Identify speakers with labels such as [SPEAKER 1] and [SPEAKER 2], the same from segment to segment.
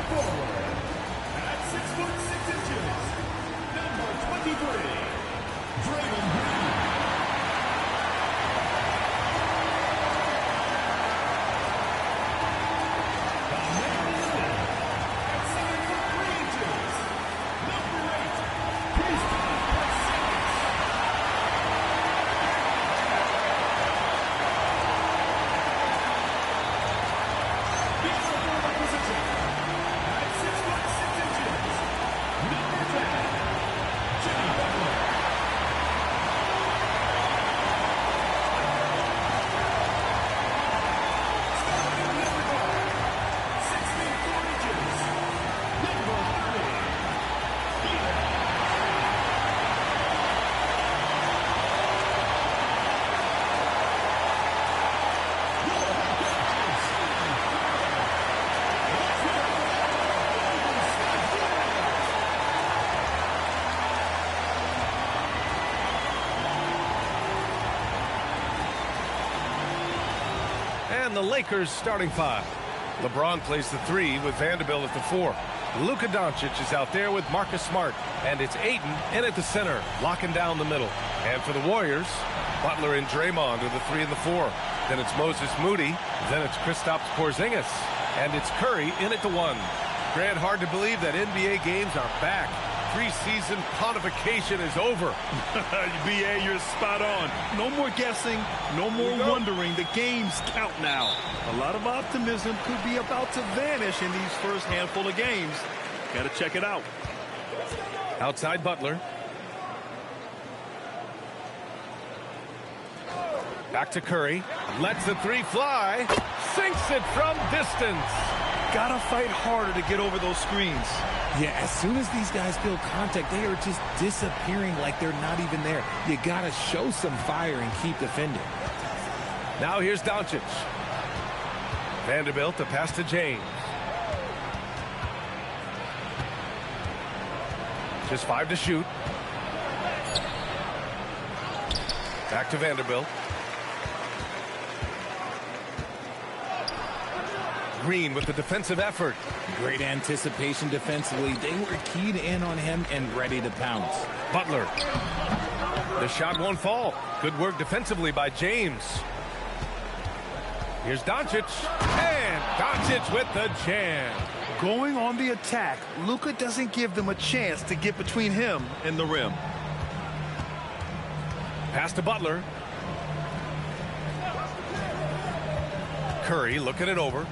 [SPEAKER 1] Forward, at 6'6", number 23, Draymond Green.
[SPEAKER 2] And the Lakers starting five. LeBron plays the 3 with Vanderbilt at the 4. Luka Doncic is out there with Marcus Smart. And it's Ayton in at the center, locking down the middle. And for the Warriors, Butler and Draymond are the 3 and the 4. Then it's Moses Moody. Then it's Kristaps Porzingis. And it's Curry in at the 1. Grant, hard to believe that NBA games are back. Preseason pontification is over.
[SPEAKER 3] B.A., you're spot on. No more guessing, no more wondering. The games count now. A lot of optimism could be about to vanish in these first handful of games. Got to check it out.
[SPEAKER 2] Outside Butler. Back to Curry. Lets the 3 fly. Sinks it from distance.
[SPEAKER 3] Gotta fight harder to get over those screens.
[SPEAKER 4] Yeah, as soon as these guys feel contact, they are just disappearing like they're not even there. You gotta show some fire and keep defending.
[SPEAKER 2] Now here's Doncic. Vanderbilt, the pass to James. Just 5 to shoot. Back to Vanderbilt. Green with the defensive effort.
[SPEAKER 4] Great anticipation defensively. They were keyed in on him and ready to pounce.
[SPEAKER 2] Butler. The shot won't fall. Good work defensively by James. Here's Doncic. And Doncic with the jam.
[SPEAKER 3] Going on the attack, Luka doesn't give them a chance to get between him and the rim.
[SPEAKER 2] Pass to Butler. Curry looking it over.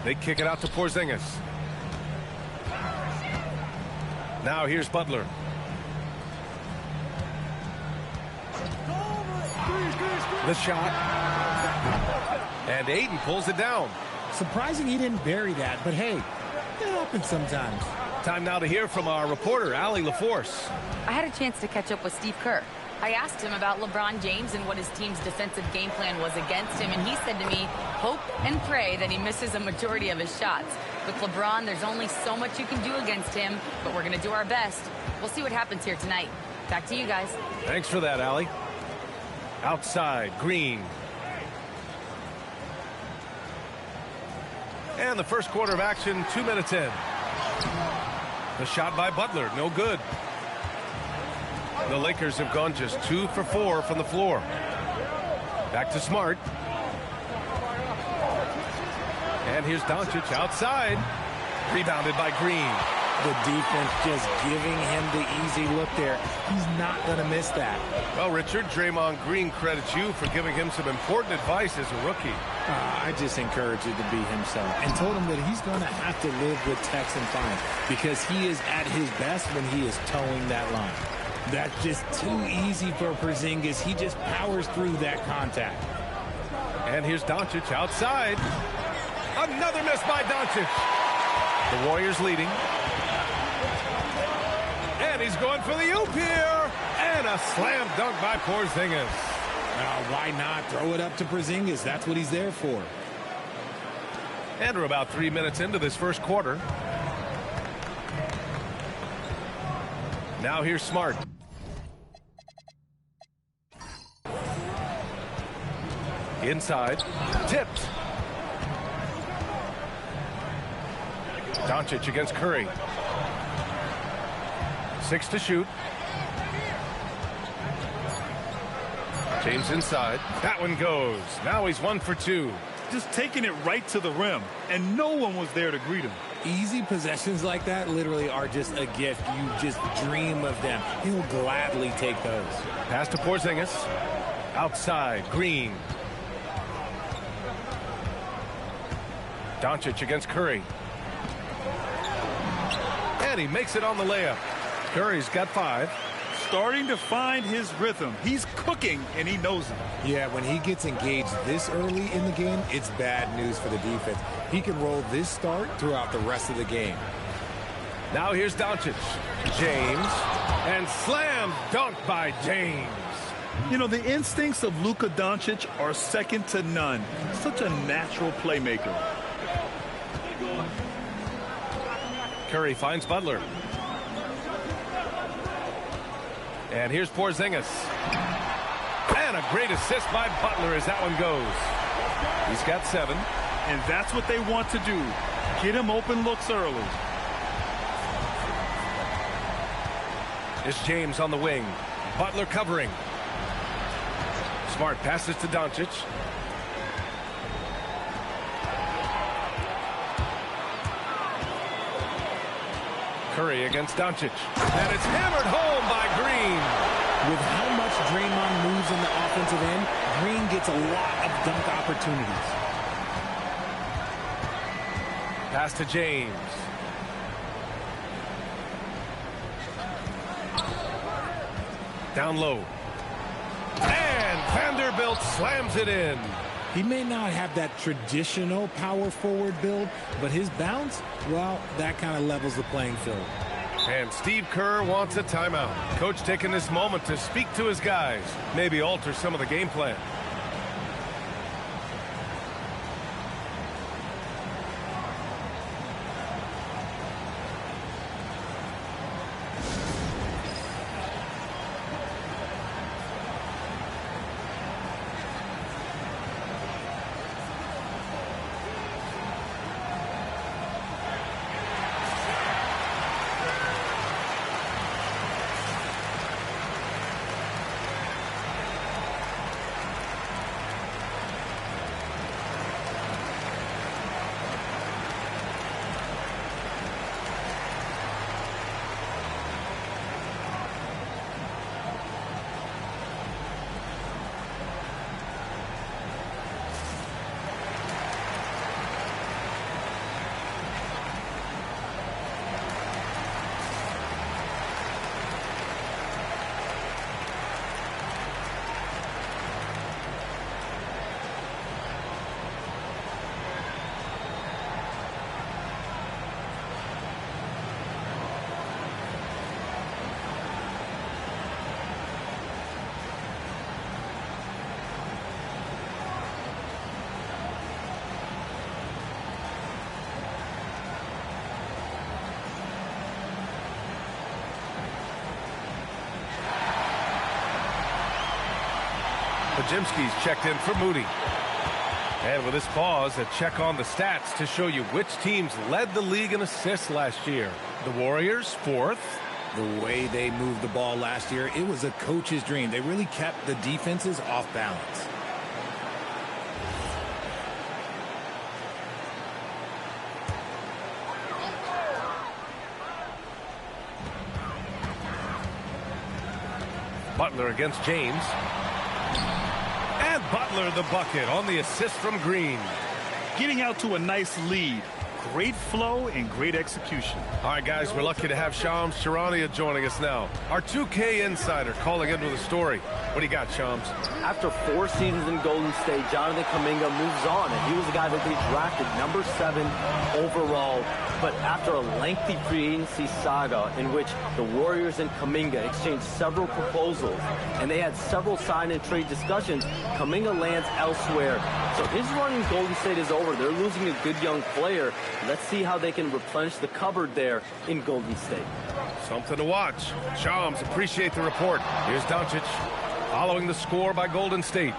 [SPEAKER 2] They kick it out to Porzingis. Now here's Butler. The shot. And Ayton pulls it down.
[SPEAKER 4] Surprising he didn't bury that, but hey, it happens sometimes.
[SPEAKER 2] Time now to hear from our reporter, Allie LaForce.
[SPEAKER 5] I had a chance to catch up with Steve Kerr. I asked him about LeBron James and what his team's defensive game plan was against him, and he said to me, hope and pray that he misses a majority of his shots. With LeBron, there's only so much you can do against him, but we're going to do our best. We'll see what happens here tonight. Back to you guys.
[SPEAKER 2] Thanks for that, Allie. Outside, Green. And the first quarter of action, 2 minutes in. The shot by Butler, no good. The Lakers have gone just 2 for 4 from the floor. Back to Smart. And here's Doncic outside. Rebounded by Green.
[SPEAKER 4] The defense just giving him the easy look there. He's not going to miss that.
[SPEAKER 2] Well, Richard, Draymond Green credits you for giving him some important advice as a rookie.
[SPEAKER 4] I just encouraged him to be himself and told him that he's going to have to live with text and fine because he is at his best when he is towing that line. That's just too easy for Porzingis. He just powers through that contact.
[SPEAKER 2] And here's Doncic outside. Another miss by Doncic. The Warriors leading. And he's going for the oop here. And a slam dunk by Porzingis.
[SPEAKER 4] Why not throw it up to Porzingis? That's what he's there for.
[SPEAKER 2] And we're about 3 minutes into this first quarter. Now here's Smart. Inside. Tipped. Doncic against Curry. 6 to shoot. James inside. That one goes. Now he's 1 for 2.
[SPEAKER 3] Just taking it right to the rim, and no one was there to greet him.
[SPEAKER 4] Easy possessions like that literally are just a gift. You just dream of them. He'll gladly take those.
[SPEAKER 2] Pass to Porzingis. Outside, Green. Doncic against Curry. And he makes it on the layup. Curry's got 5.
[SPEAKER 3] Starting to find his rhythm. He's cooking, and he knows it.
[SPEAKER 4] Yeah, when he gets engaged this early in the game, it's bad news for the defense. He can roll this start throughout the rest of the game.
[SPEAKER 2] Now here's Doncic. James. And slam dunk by James.
[SPEAKER 3] You know, the instincts of Luka Doncic are second to none. Such a natural playmaker.
[SPEAKER 2] Curry finds Butler. And here's Porzingis. And a great assist by Butler as that one goes. He's got 7.
[SPEAKER 3] And that's what they want to do. Get him open looks early.
[SPEAKER 2] It's James on the wing. Butler covering. Smart passes to Doncic. Curry against Doncic. And it's hammered home by Green.
[SPEAKER 4] With how much Draymond moves in the offensive end, Green gets a lot of dunk opportunities.
[SPEAKER 2] Pass to James. Down low. And Vanderbilt slams it in.
[SPEAKER 4] He may not have that traditional power forward build, but his bounce, well, that kind of levels the playing field.
[SPEAKER 2] And Steve Kerr wants a timeout. Coach taking this moment to speak to his guys, maybe alter some of the game plan. Pajimski's checked in for Moody. And with this pause, a check on the stats to show you which teams led the league in assists last year. The Warriors, 4th.
[SPEAKER 4] The way they moved the ball last year, it was a coach's dream. They really kept the defenses off balance.
[SPEAKER 2] Butler against James. And Butler the bucket on the assist from Green.
[SPEAKER 3] Getting out to a nice lead. Great flow and great execution.
[SPEAKER 2] All right, guys, we're lucky to have Shams Charania joining us now. Our 2K insider calling in with a story. What do you got, Shams?
[SPEAKER 6] After 4 seasons in Golden State, Jonathan Kuminga moves on, and he was the guy that they drafted number 7 overall. But after a lengthy free agency saga in which the Warriors and Kuminga exchanged several proposals, and they had several sign and trade discussions, Kuminga lands elsewhere. So his run in Golden State is over. They're losing a good young player. Let's see how they can replenish the cupboard there in Golden State.
[SPEAKER 2] Something to watch. Shams, appreciate the report. Here's Doncic following the score by Golden State.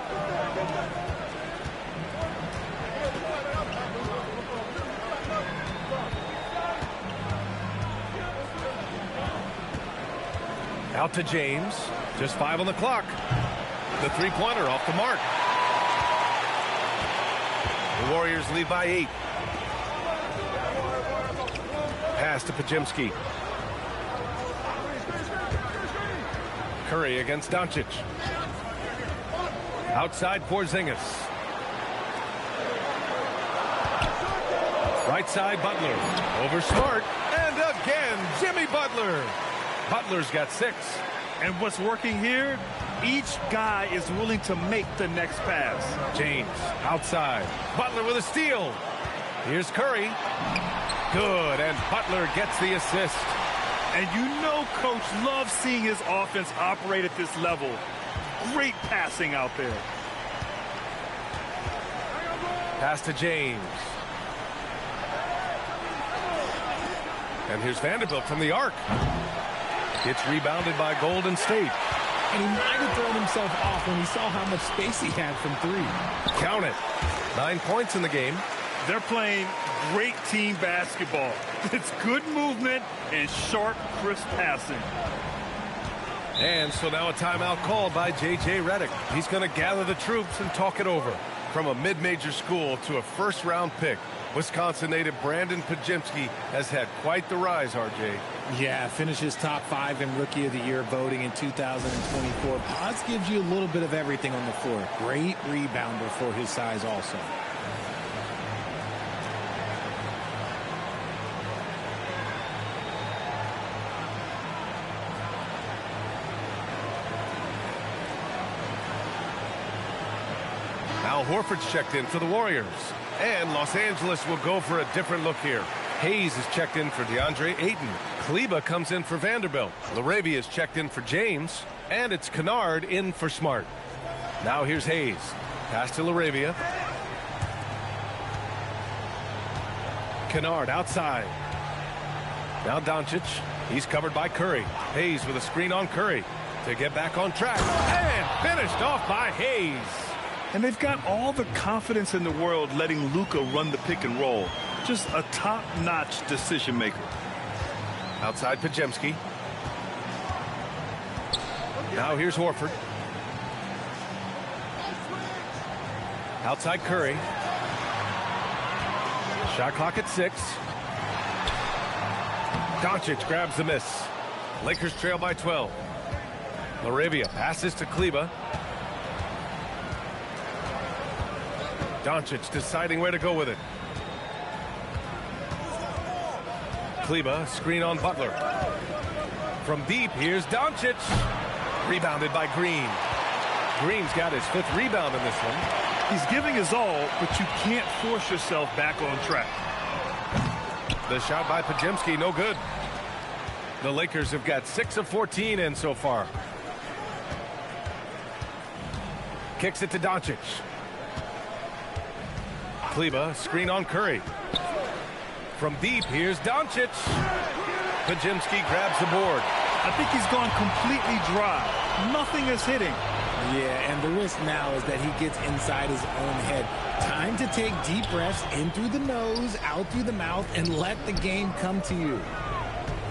[SPEAKER 2] Out to James. Just 5 on the clock. The three-pointer off the mark. The Warriors lead by 8. Pass to Pajemski. Curry against Doncic. Outside Porzingis. Right side Butler. Over Smart. And again, Jimmy Butler. Butler's got 6.
[SPEAKER 3] And what's working here, each guy is willing to make the next pass.
[SPEAKER 2] James outside. Butler with a steal. Here's Curry. Good, and Butler gets the assist.
[SPEAKER 3] And you know Coach loves seeing his offense operate at this level. Great passing out there.
[SPEAKER 2] Pass to James. And here's Vanderbilt from the arc. It's rebounded by Golden State.
[SPEAKER 4] And he might have thrown himself off when he saw how much space he had from 3.
[SPEAKER 2] Count it. 9 points in the game.
[SPEAKER 3] They're playing great team basketball. It's good movement and sharp, crisp passing.
[SPEAKER 2] And so now a timeout called by J.J. Redick. He's going to gather the troops and talk it over. From a mid-major school to a first-round pick, Wisconsin native Brandon Pajemski has had quite the rise, RJ.
[SPEAKER 4] Yeah, finishes top 5 in Rookie of the Year voting in 2024. Paz gives you a little bit of everything on the floor. Great rebounder for his size also.
[SPEAKER 2] Al Horford's checked in for the Warriors. And Los Angeles will go for a different look here. Hayes is checked in for DeAndre Ayton. Kleba comes in for Vanderbilt. LaRavia is checked in for James. And it's Kennard in for Smart. Now here's Hayes. Pass to LaRavia. Kennard outside. Now Doncic. He's covered by Curry. Hayes with a screen on Curry to get back on track. And finished off by Hayes.
[SPEAKER 3] And they've got all the confidence in the world letting Luka run the pick and roll. Just a top-notch decision maker.
[SPEAKER 2] Outside Pajemski. Now here's Horford. Outside Curry. Shot clock at 6. Doncic grabs the miss. Lakers trail by 12. LaRavia passes to Kleba. Doncic deciding where to go with it. Kleba, screen on Butler. From deep, here's Doncic. Rebounded by Green. Green's got his 5th rebound in this one.
[SPEAKER 3] He's giving his all, but you can't force yourself back on track.
[SPEAKER 2] The shot by Pajemski, no good. The Lakers have got 6 of 14 in so far. Kicks it to Doncic. Kleba, screen on Curry. From deep, here's Doncic. Pajemski grabs the board.
[SPEAKER 3] I think he's gone completely dry. Nothing is hitting.
[SPEAKER 4] Yeah, and the risk now is that he gets inside his own head. Time to take deep breaths in through the nose, out through the mouth, and let the game come to you.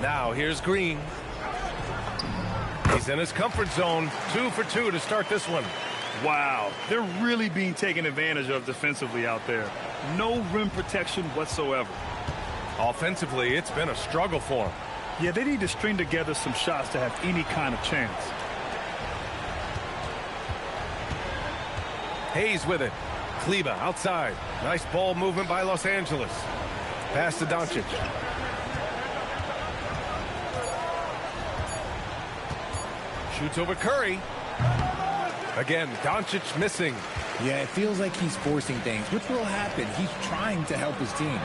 [SPEAKER 2] Now here's Green. He's in his comfort zone. 2 for 2 to start this one.
[SPEAKER 3] Wow, they're really being taken advantage of defensively out there. No rim protection whatsoever.
[SPEAKER 2] Offensively, it's been a struggle for him.
[SPEAKER 3] Yeah, they need to string together some shots to have any kind of chance.
[SPEAKER 2] Hayes with it. Kleba outside. Nice ball movement by Los Angeles. Pass to Doncic. Shoots over Curry. Again, Doncic missing.
[SPEAKER 4] Yeah, it feels like he's forcing things, which will happen. He's trying to help his team.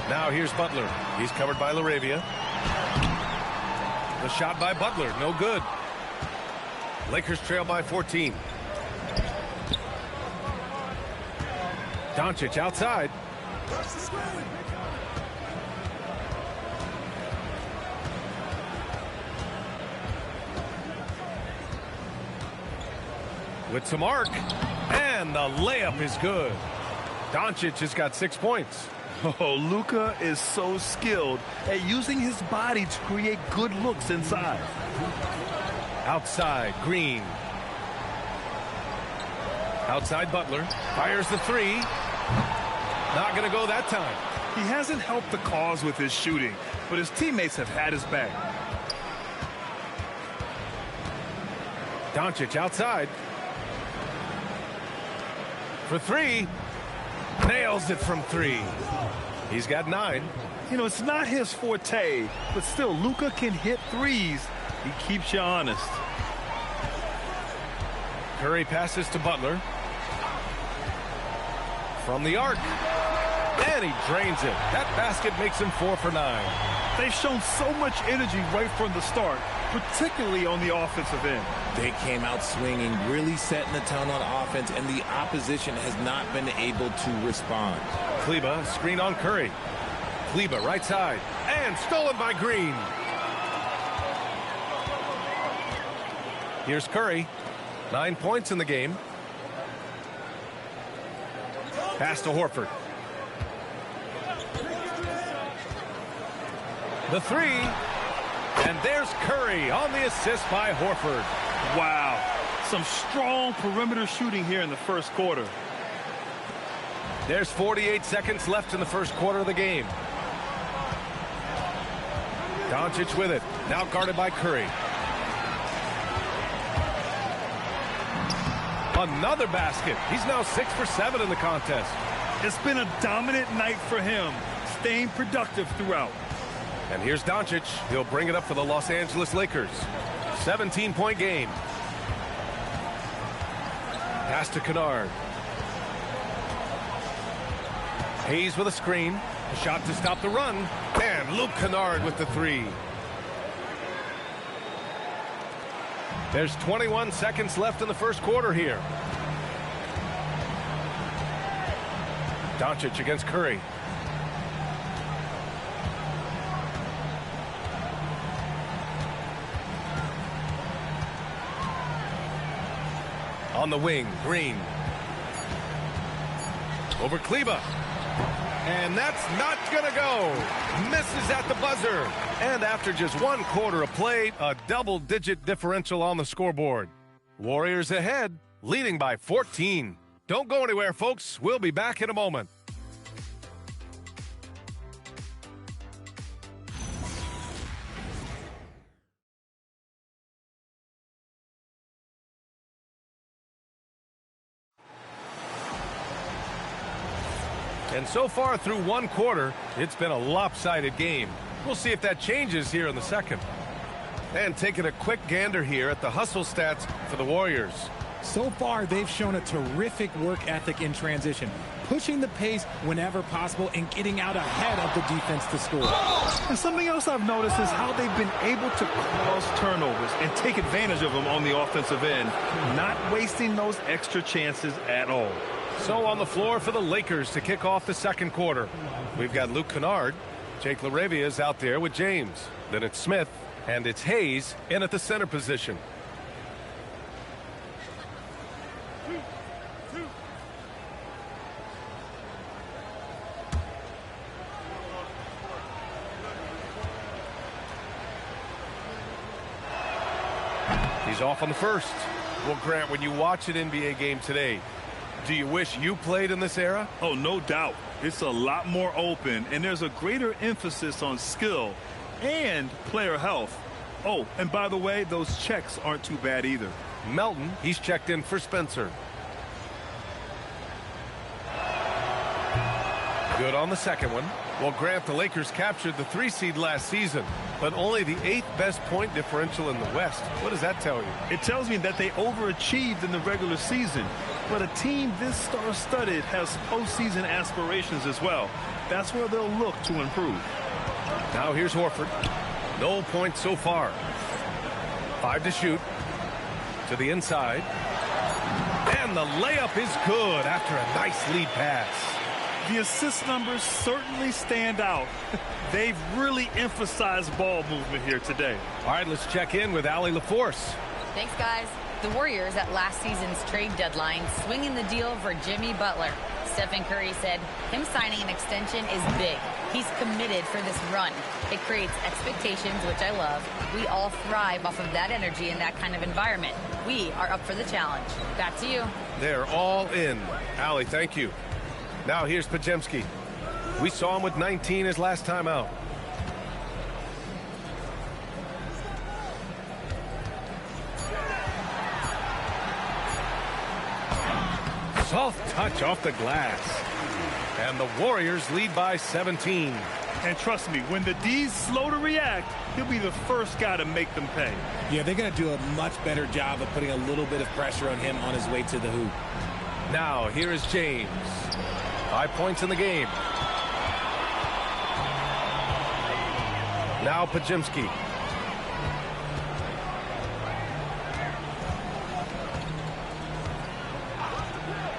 [SPEAKER 2] Now here's Butler. He's covered by LaRavia. The shot by Butler, no good. Lakers trail by 14. Doncic outside. With some arc, and the layup is good. Doncic has got 6 points.
[SPEAKER 3] Oh, Luka is so skilled at using his body to create good looks inside.
[SPEAKER 2] Outside, Green. Outside, Butler. Fires the three. Not going to go that time.
[SPEAKER 3] He hasn't helped the cause with his shooting, but his teammates have had his back.
[SPEAKER 2] Doncic outside. For three. Nails it from three. He's got 9.
[SPEAKER 3] You know, it's not his forte, but still, Luka can hit threes. He keeps you honest.
[SPEAKER 2] Curry passes to Butler. From the arc. And he drains it. That basket makes him 4 for 9.
[SPEAKER 3] They've shown so much energy right from the start, particularly on the offensive end.
[SPEAKER 4] They came out swinging, really setting the tone on offense, and the opposition has not been able to respond.
[SPEAKER 2] Kleba, screen on Curry. Kleba, right side. And stolen by Green. Here's Curry. 9 points in the game. Pass to Horford. The three. And there's Curry on the assist by Horford.
[SPEAKER 3] Wow. Some strong perimeter shooting here in the first quarter.
[SPEAKER 2] There's 48 seconds left in the first quarter of the game. Doncic with it. Now guarded by Curry. Another basket. He's now 6 for 7 in the contest.
[SPEAKER 3] It's been a dominant night for him, staying productive throughout.
[SPEAKER 2] And here's Doncic. He'll bring it up for the Los Angeles Lakers. 17-point game. Pass to Kennard. Hayes with a screen. A shot to stop the run. And Luke Kennard with the three. There's 21 seconds left in the first quarter here. Doncic against Curry. On the wing, Green. Over Kleba. And that's not going to go. Misses at the buzzer. And after just 1 quarter of play, a double-digit differential on the scoreboard. Warriors ahead, leading by 14. Don't go anywhere, folks. We'll be back in a moment. And so far through 1 quarter, it's been a lopsided game. We'll see if that changes here in the second. And taking a quick gander here at the hustle stats for the Warriors.
[SPEAKER 4] So far, they've shown a terrific work ethic in transition, pushing the pace whenever possible and getting out ahead of the defense to score.
[SPEAKER 3] And something else I've noticed is how they've been able to cause turnovers and take advantage of them on the offensive end, not wasting those extra chances at all.
[SPEAKER 2] So on the floor for the Lakers to kick off the second quarter. We've got Luke Kennard. Jake LaRavia is out there with James. Then it's Smith. And it's Hayes in at the center position. He's off on the first. Well, Grant, when you watch an NBA game today, do you wish you played in this era?
[SPEAKER 3] Oh, no doubt. It's a lot more open, and there's a greater emphasis on skill and player health. Oh, and by the way, those checks aren't too bad either.
[SPEAKER 2] Melton, he's checked in for Spencer. Good on the second one. Well, Grant, the Lakers captured the 3 seed last season, but only the 8th best point differential in the West. What does that tell you?
[SPEAKER 3] It tells me that they overachieved in the regular season, but a team this star-studded has postseason aspirations as well. That's where they'll look to improve.
[SPEAKER 2] Now here's Horford. No points so far. 5 to shoot. To the inside. And the layup is good after a nice lead pass.
[SPEAKER 3] The assist numbers certainly stand out. They've really emphasized ball movement here today.
[SPEAKER 2] All right, let's check in with Allie LaForce.
[SPEAKER 5] Thanks, guys. The Warriors at last season's trade deadline swinging the deal for Jimmy Butler. Stephen Curry said, him signing an extension is big. He's committed for this run. It creates expectations, which I love. We all thrive off of that energy in that kind of environment. We are up for the challenge. Back to you.
[SPEAKER 2] They're all in. Allie, thank you. Now here's Pajemski. We saw him with 19 his last time out. Soft touch off the glass. And the Warriors lead by 17.
[SPEAKER 3] And trust me, when the D's slow to react, he'll be the first guy to make them pay.
[SPEAKER 4] Yeah, they're going to do a much better job of putting a little bit of pressure on him on his way to the hoop.
[SPEAKER 2] Now, here is James. 5 points in the game. Now Pajemski.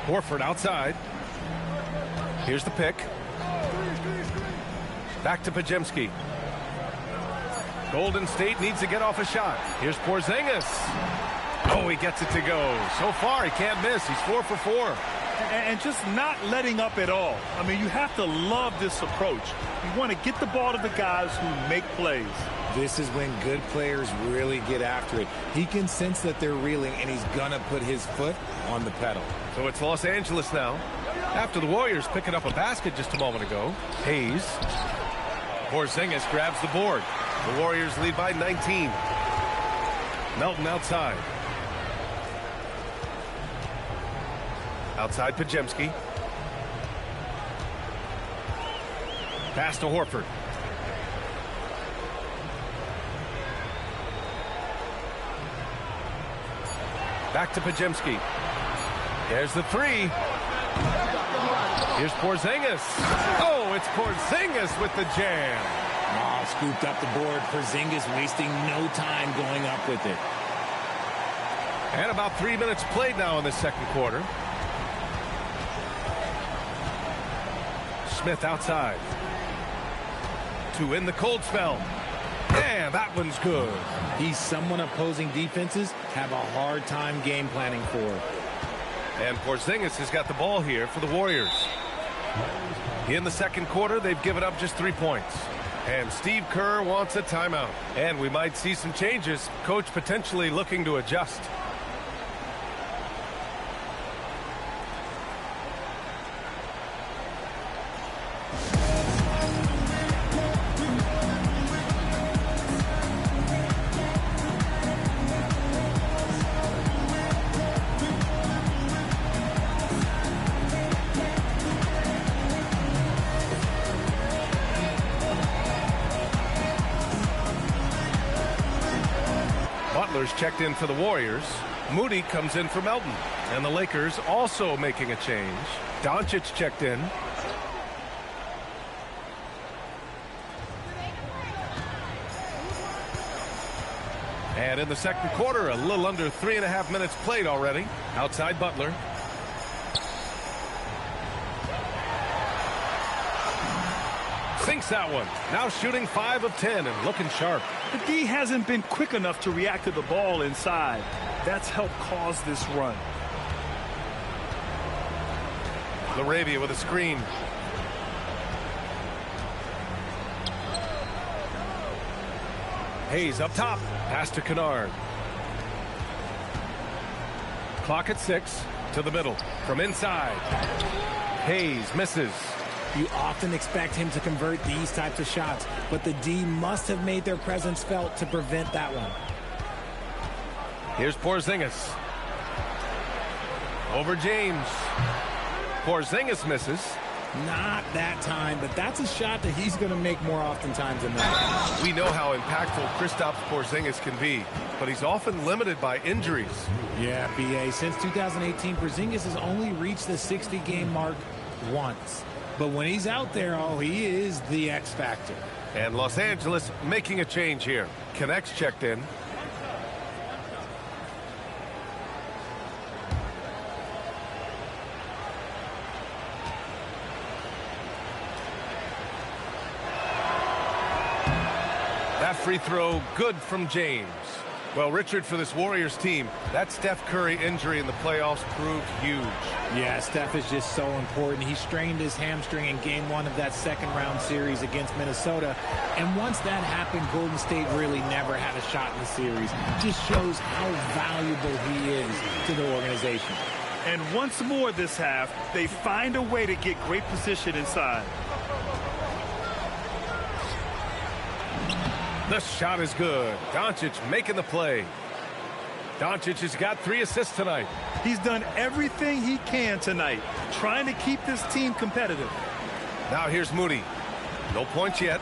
[SPEAKER 2] Horford outside. Here's the pick. Back to Pajemski. Golden State needs to get off a shot. Here's Porzingis. Oh, he gets it to go. So far, he can't miss. He's 4 for 4.
[SPEAKER 3] And just not letting up at all. I mean, you have to love this approach. You want to get the ball to the guys who make plays.
[SPEAKER 4] This is when good players really get after it. He can sense that they're reeling, and he's going to put his foot on the pedal.
[SPEAKER 2] So it's Los Angeles now. After the Warriors picking up a basket just a moment ago. Hayes. Porzingis grabs the board. The Warriors lead by 19. Melton outside. Outside Pajemski. Pass to Horford. Back to Pajemski. There's the three. Here's Porzingis. Oh, it's Porzingis with the jam.
[SPEAKER 4] Oh, scooped up the board. Porzingis wasting no time going up with it.
[SPEAKER 2] And about 3 minutes played now in the second quarter. Smith outside. To in the cold spell. And that one's good.
[SPEAKER 4] He's someone opposing defenses have a hard time game planning for.
[SPEAKER 2] And Porzingis has got the ball here for the Warriors. In the second quarter, they've given up just 3 points. And Steve Kerr wants a timeout. And we might see some changes. Coach potentially looking to adjust. Butler's checked in for the Warriors. Moody comes in for Melton. And the Lakers also making a change. Doncic checked in. And in the second quarter, a little under 3.5 minutes played already. Outside Butler. Sinks that one. Now shooting 5 of 10 and looking sharp.
[SPEAKER 3] The D hasn't been quick enough to react to the ball inside. That's helped cause this run.
[SPEAKER 2] LaRavia with a screen. Hayes up top. Pass to Kennard. Clock at 6. To the middle. From inside. Hayes misses.
[SPEAKER 4] You often expect him to convert these types of shots, but the D must have made their presence felt to prevent that one.
[SPEAKER 2] Here's Porzingis. Over James. Porzingis misses.
[SPEAKER 4] Not that time, but that's a shot that he's going to make more oftentimes than that.
[SPEAKER 2] We know how impactful Kristaps Porzingis can be, but he's often limited by injuries.
[SPEAKER 4] Yeah, B.A. Since 2018, Porzingis has only reached the 60-game mark once. But when he's out there, oh, he is the X factor.
[SPEAKER 2] And Los Angeles making a change here. Connects checked in. That free throw good from James. Well, Richard, for this Warriors team, that Steph Curry injury in the playoffs proved huge.
[SPEAKER 4] Yeah, Steph is just so important. He strained his hamstring in game 1 of that second-round series against Minnesota. And once that happened, Golden State really never had a shot in the series. Just shows how valuable he is to the organization.
[SPEAKER 3] And once more this half, they find a way to get great position inside.
[SPEAKER 2] The shot is good. Doncic making the play. Doncic has got 3 assists tonight.
[SPEAKER 3] He's done everything he can tonight, trying to keep this team competitive.
[SPEAKER 2] Now here's Moody. No points yet.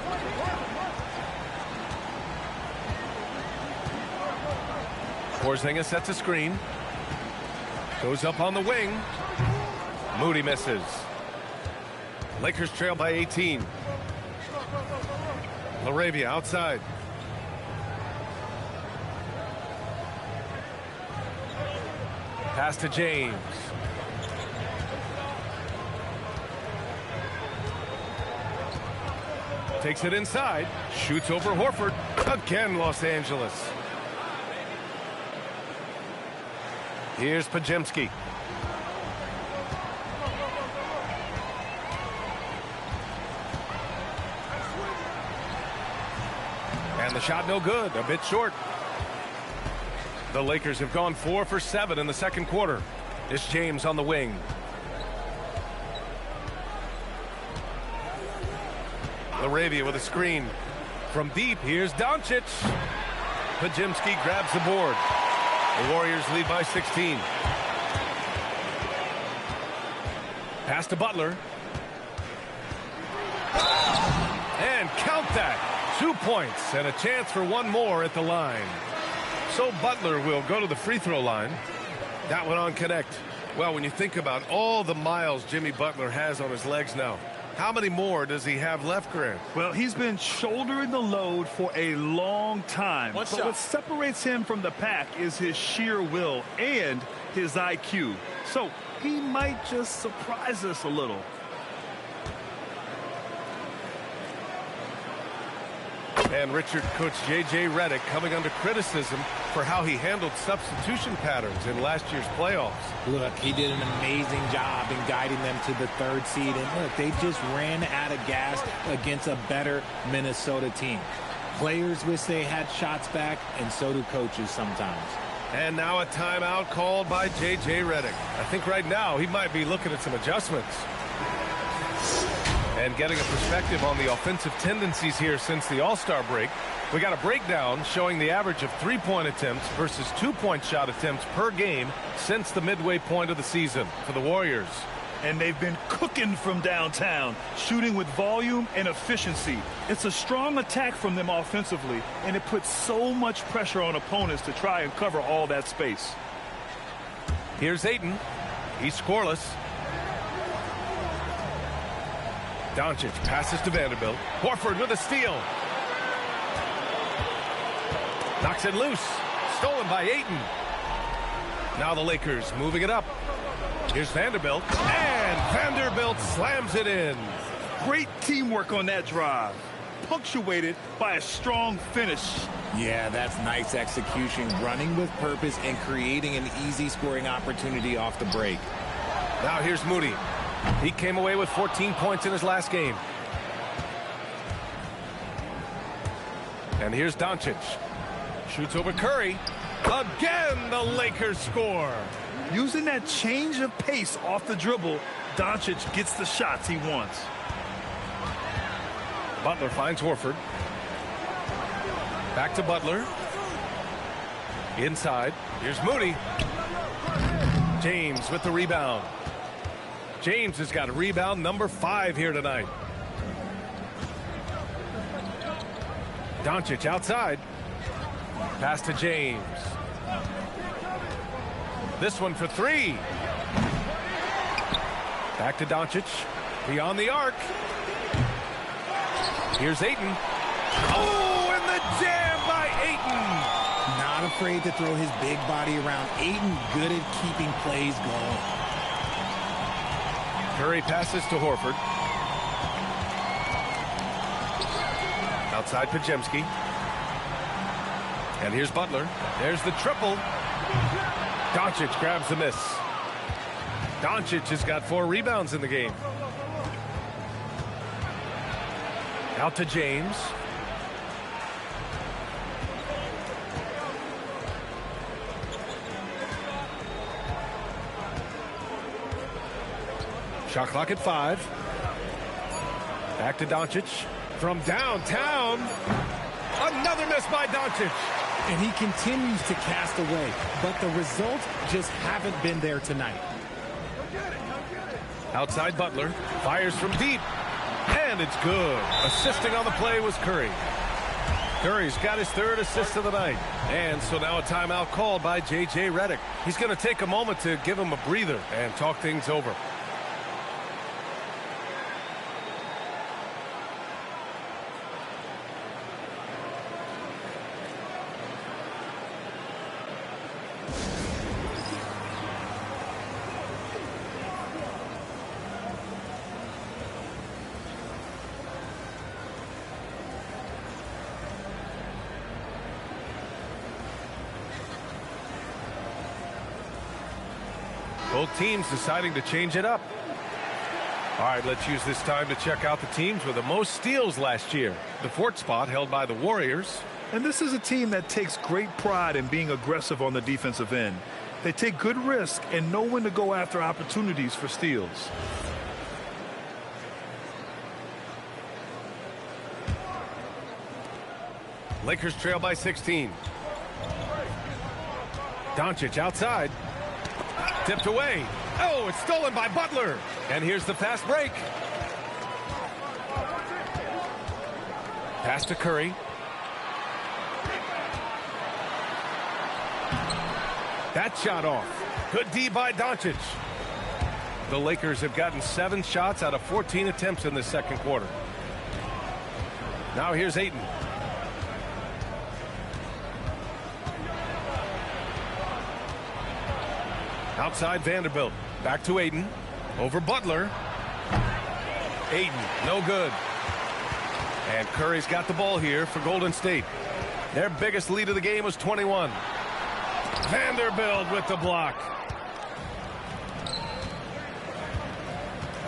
[SPEAKER 2] Porzingis sets a screen. Goes up on the wing. Moody misses. Lakers trail by 18. LaRavia outside. Pass to James. Takes it inside. Shoots over Horford. Again, Los Angeles. Here's Pajemski. And the shot no good. A bit short. The Lakers have gone 4 for 7 in the second quarter. It's James on the wing. LaRavia with a screen. From deep, here's Doncic. Pajemski grabs the board. The Warriors lead by 16. Pass to Butler. And count that. 2 points and a chance for one more at the line. So Butler will go to the free throw line. That one on connect. Well, when you think about all the miles Jimmy Butler has on his legs now, how many more does he have left, Grant?
[SPEAKER 3] Well, he's been shouldering the load for a long time. But what separates him from the pack is his sheer will and his IQ. So he might just surprise us a little.
[SPEAKER 2] And Richard, Coach J.J. Redick coming under criticism for how he handled substitution patterns in last year's playoffs.
[SPEAKER 4] Look, he did an amazing job in guiding them to the 3rd seed. And look, they just ran out of gas against a better Minnesota team. Players wish they had shots back, and so do coaches sometimes.
[SPEAKER 2] And now a timeout called by J.J. Redick. I think right now he might be looking at some adjustments. And getting a perspective on the offensive tendencies here since the All-Star break. We got a breakdown showing the average of 3-point attempts versus 2-point shot attempts per game since the midway point of the season for the Warriors.
[SPEAKER 3] And they've been cooking from downtown, shooting with volume and efficiency. It's a strong attack from them offensively, and it puts so much pressure on opponents to try and cover all that space.
[SPEAKER 2] Here's Ayton. He's scoreless. Doncic passes to Vanderbilt. Horford with a steal. Knocks it loose. Stolen by Ayton. Now the Lakers moving it up. Here's Vanderbilt. And Vanderbilt slams it in.
[SPEAKER 3] Great teamwork on that drive. Punctuated by a strong finish.
[SPEAKER 4] Yeah, that's nice execution. Running with purpose and creating an easy scoring opportunity off the break.
[SPEAKER 2] Now here's Moody. He came away with 14 points in his last game. And here's Doncic. Shoots over Curry. Again, the Lakers score.
[SPEAKER 3] Using that change of pace off the dribble, Doncic gets the shots he wants.
[SPEAKER 2] Butler finds Horford. Back to Butler. Inside. Here's Moody. James with the rebound. James has got a rebound number 5 here tonight. Doncic outside. Pass to James. This one for 3. Back to Doncic. Beyond the arc. Here's Ayton. Oh, and the jam by Ayton.
[SPEAKER 4] Not afraid to throw his big body around. Ayton good at keeping plays going.
[SPEAKER 2] Curry passes to Horford. Outside Pajemski. And here's Butler. There's the triple. Doncic grabs the miss. Doncic has got 4 rebounds in the game. Out to James. Shot clock at 5. Back to Doncic. From downtown. Another miss by Doncic.
[SPEAKER 4] And he continues to cast away, but the results just haven't been there tonight.
[SPEAKER 2] Outside Butler. Fires from deep. And it's good. Assisting on the play was Curry. Curry's got his 3rd assist of the night. And so now a timeout called by J.J. Redick. He's going to take a moment to give him a breather and talk things over. Both teams deciding to change it up. All right, let's use this time to check out the teams with the most steals last year. The 4th spot held by the Warriors.
[SPEAKER 3] And this is a team that takes great pride in being aggressive on the defensive end. They take good risk and know when to go after opportunities for steals.
[SPEAKER 2] Lakers trail by 16. Doncic outside. Tipped away. Oh, it's stolen by Butler. And here's the fast break. Pass to Curry. That shot off. Good D by Doncic. The Lakers have gotten 7 shots out of 14 attempts in the second quarter. Now here's Ayton. Outside Vanderbilt. Back to Ayton. Over Butler. Ayton, no good. And Curry's got the ball here for Golden State. Their biggest lead of the game was 21. Vanderbilt with the block.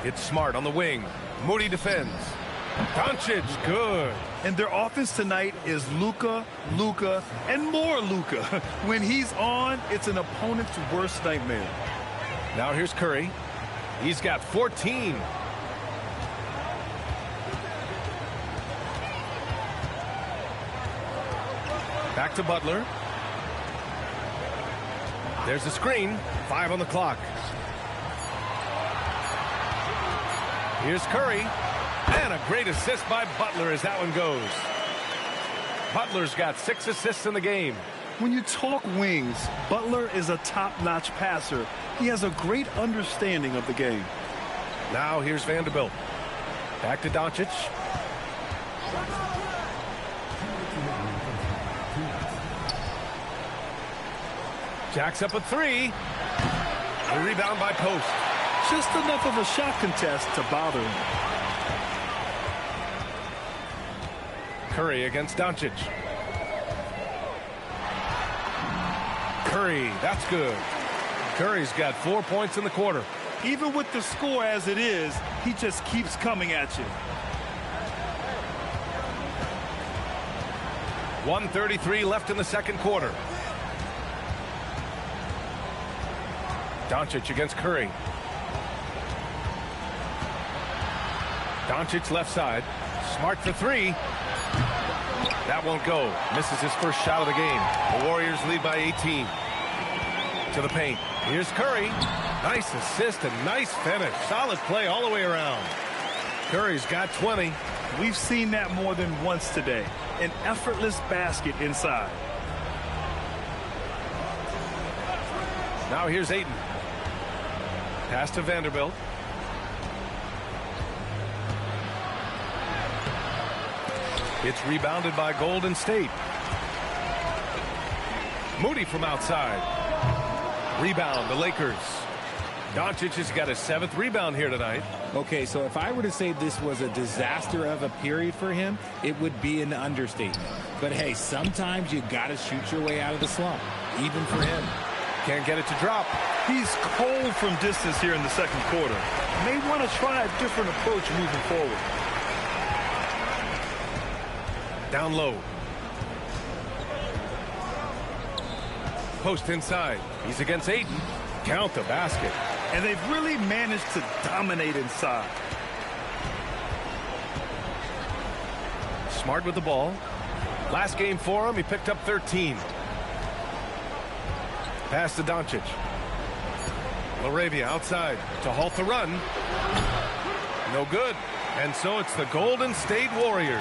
[SPEAKER 2] It's Smart on the wing. Moody defends. Doncic, good.
[SPEAKER 3] And their offense tonight is Luka, and more Luka. When he's on, it's an opponent's worst nightmare.
[SPEAKER 2] Now here's Curry. He's got 14. Back to Butler. There's the screen. 5 on the clock. Here's Curry. And a great assist by Butler as that one goes. Butler's got 6 assists in the game.
[SPEAKER 3] When you talk wings, Butler is a top-notch passer. He has a great understanding of the game.
[SPEAKER 2] Now here's Vanderbilt. Back to Doncic. Jacks up a 3. A rebound by Post.
[SPEAKER 3] Just enough of a shot contest to bother him.
[SPEAKER 2] Curry against Doncic. Curry, that's good. Curry's got 4 points in the quarter.
[SPEAKER 3] Even with the score as it is, he just keeps coming at you.
[SPEAKER 2] 1:33 left in the second quarter. Doncic against Curry. Doncic left side. Smart for 3. That won't go. Misses his first shot of the game. The Warriors lead by 18. To the paint. Here's Curry. Nice assist and nice finish. Solid play all the way around. Curry's got 20.
[SPEAKER 3] We've seen that more than once today. An effortless basket inside.
[SPEAKER 2] Now here's Ayton. Pass to Vanderbilt. It's rebounded by Golden State. Moody from outside. Rebound, the Lakers. Doncic has got his 7th rebound here tonight.
[SPEAKER 4] Okay, so if I were to say this was a disaster of a period for him, it would be an understatement. But, hey, sometimes you got to shoot your way out of the slump, even for him.
[SPEAKER 2] Can't get it to drop.
[SPEAKER 3] He's cold from distance here in the second quarter. May want to try a different approach moving forward.
[SPEAKER 2] Down low. Post inside. He's against Ayton. Count the basket.
[SPEAKER 3] And they've really managed to dominate inside.
[SPEAKER 2] Smart with the ball. Last game for him, he picked up 13. Pass to Doncic. Laravia outside to halt the run. No good. And so it's the Golden State Warriors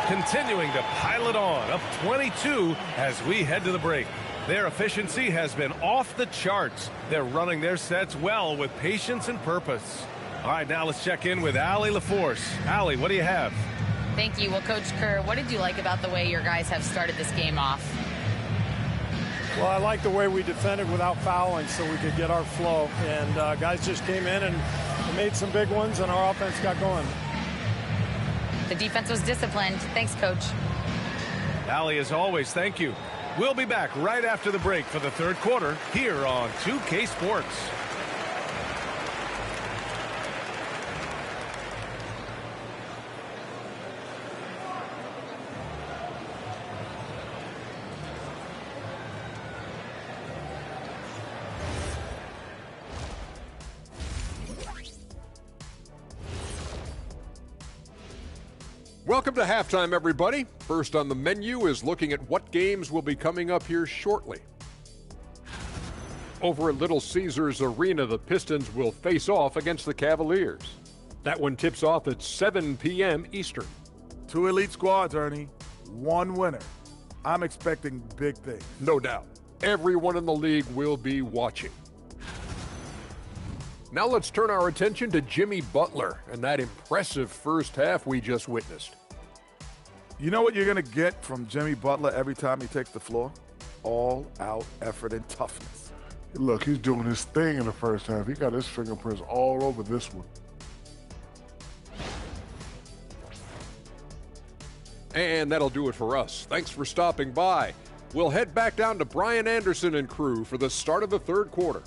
[SPEAKER 2] continuing to pile it on, up 22 as we head to the break. Their efficiency has been off the charts. They're running their sets well with patience and purpose. All right, now let's check in with Allie LaForce. Allie, what do you have?
[SPEAKER 5] Thank you. Well, Coach Kerr, what did you like about the way your guys have started this game off?
[SPEAKER 7] Well, I like the way we defended without fouling so we could get our flow. And guys just came in and made some big ones, and our offense got going.
[SPEAKER 5] The defense was disciplined. Thanks, Coach.
[SPEAKER 2] Allie, as always, thank you. We'll be back right after the break for the third quarter here on 2K Sports.
[SPEAKER 8] Welcome to halftime, everybody. First on the menu is looking at what games will be coming up here shortly. Over at Little Caesars Arena, the Pistons will face off against the Cavaliers. That one tips off at 7 p.m. Eastern.
[SPEAKER 9] Two elite squads, Ernie. One winner. I'm expecting big things.
[SPEAKER 8] No doubt. Everyone in the league will be watching. Now let's turn our attention to Jimmy Butler and that impressive first half we just witnessed.
[SPEAKER 9] You know what you're going to get from Jimmy Butler every time he takes the floor? All-out effort and toughness.
[SPEAKER 10] Look, he's doing his thing in the first half. He got his fingerprints all over this one.
[SPEAKER 8] And that'll do it for us. Thanks for stopping by. We'll head back down to Brian Anderson and crew for the start of the third quarter.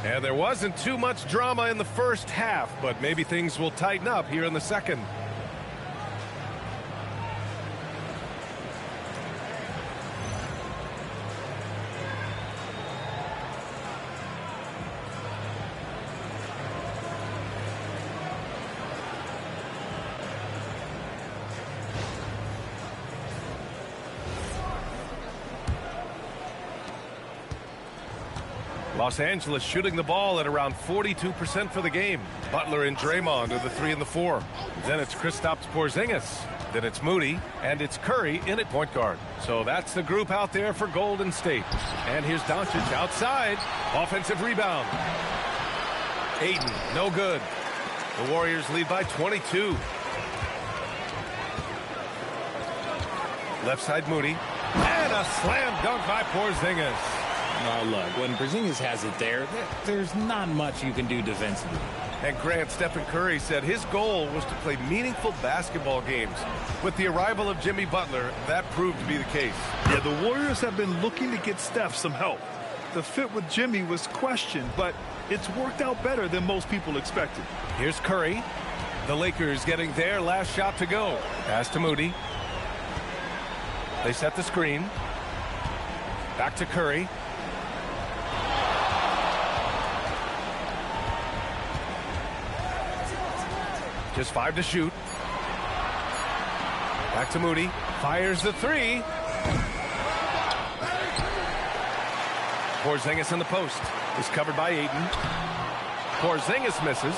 [SPEAKER 2] And there wasn't too much drama in the first half, but maybe things will tighten up here in the second. Los Angeles shooting the ball at around 42% for the game. Butler and Draymond are the 3 and the 4. Then it's Kristaps Porzingis. Then it's Moody. And it's Curry in at point guard. So that's the group out there for Golden State. And here's Doncic outside. Offensive rebound. Ayton, no good. The Warriors lead by 22. Left side Moody. And a slam dunk by Porzingis.
[SPEAKER 4] Now, look, when Porzingis has it there's not much you can do defensively.
[SPEAKER 2] And Grant, Stephen Curry said his goal was to play meaningful basketball games. With the arrival of Jimmy Butler, that proved to be the case.
[SPEAKER 3] Yeah, the Warriors have been looking to get Steph some help. The fit with Jimmy was questioned, but it's worked out better than most people expected.
[SPEAKER 2] Here's Curry. The Lakers getting their last shot to go. Pass to Moody. They set the screen. Back to Curry. Just 5 to shoot. Back to Moody. Fires the 3. Porzingis in the post. Is covered by Ayton. Porzingis misses.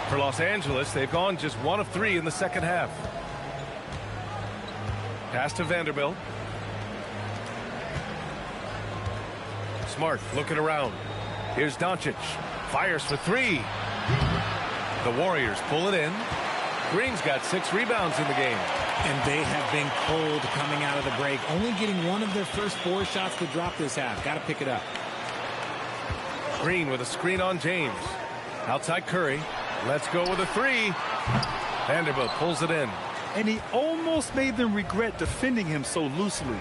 [SPEAKER 2] For Los Angeles, they've gone just 1 of 3 in the second half. Pass to Vanderbilt. Smart looking around. Here's Doncic. Fires for 3. The Warriors pull it in. Green's got 6 rebounds in the game.
[SPEAKER 4] And they have been cold coming out of the break, only getting one of their first 4 shots to drop this half. Got to pick it up.
[SPEAKER 2] Green with a screen on James. Outside Curry. Let's go with a 3. Vanderbilt pulls it in.
[SPEAKER 3] And he almost made them regret defending him so loosely.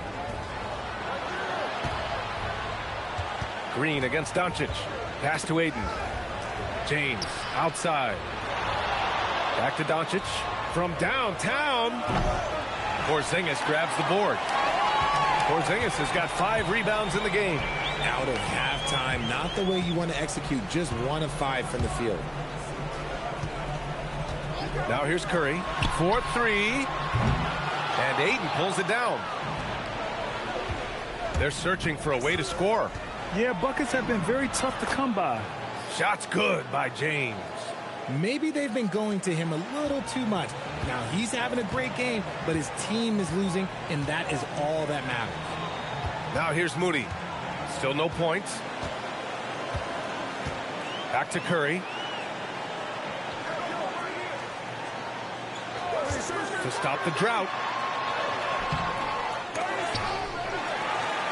[SPEAKER 2] Green against Doncic. Pass to Ayton. James outside. Back to Doncic. From downtown. Porzingis grabs the board. Porzingis has got 5 rebounds in the game.
[SPEAKER 4] Out of halftime, not the way you want to execute, just 1 of 5 from the field.
[SPEAKER 2] Now here's Curry for 3. And Ayton pulls it down. They're searching for a way to score.
[SPEAKER 3] Yeah, buckets have been very tough to come by.
[SPEAKER 2] Shots good by James.
[SPEAKER 4] Maybe they've been going to him a little too much. Now he's having a great game, but his team is losing, and that is all that matters.
[SPEAKER 2] Now here's Moody. Still no points. Back to Curry. To stop the drought.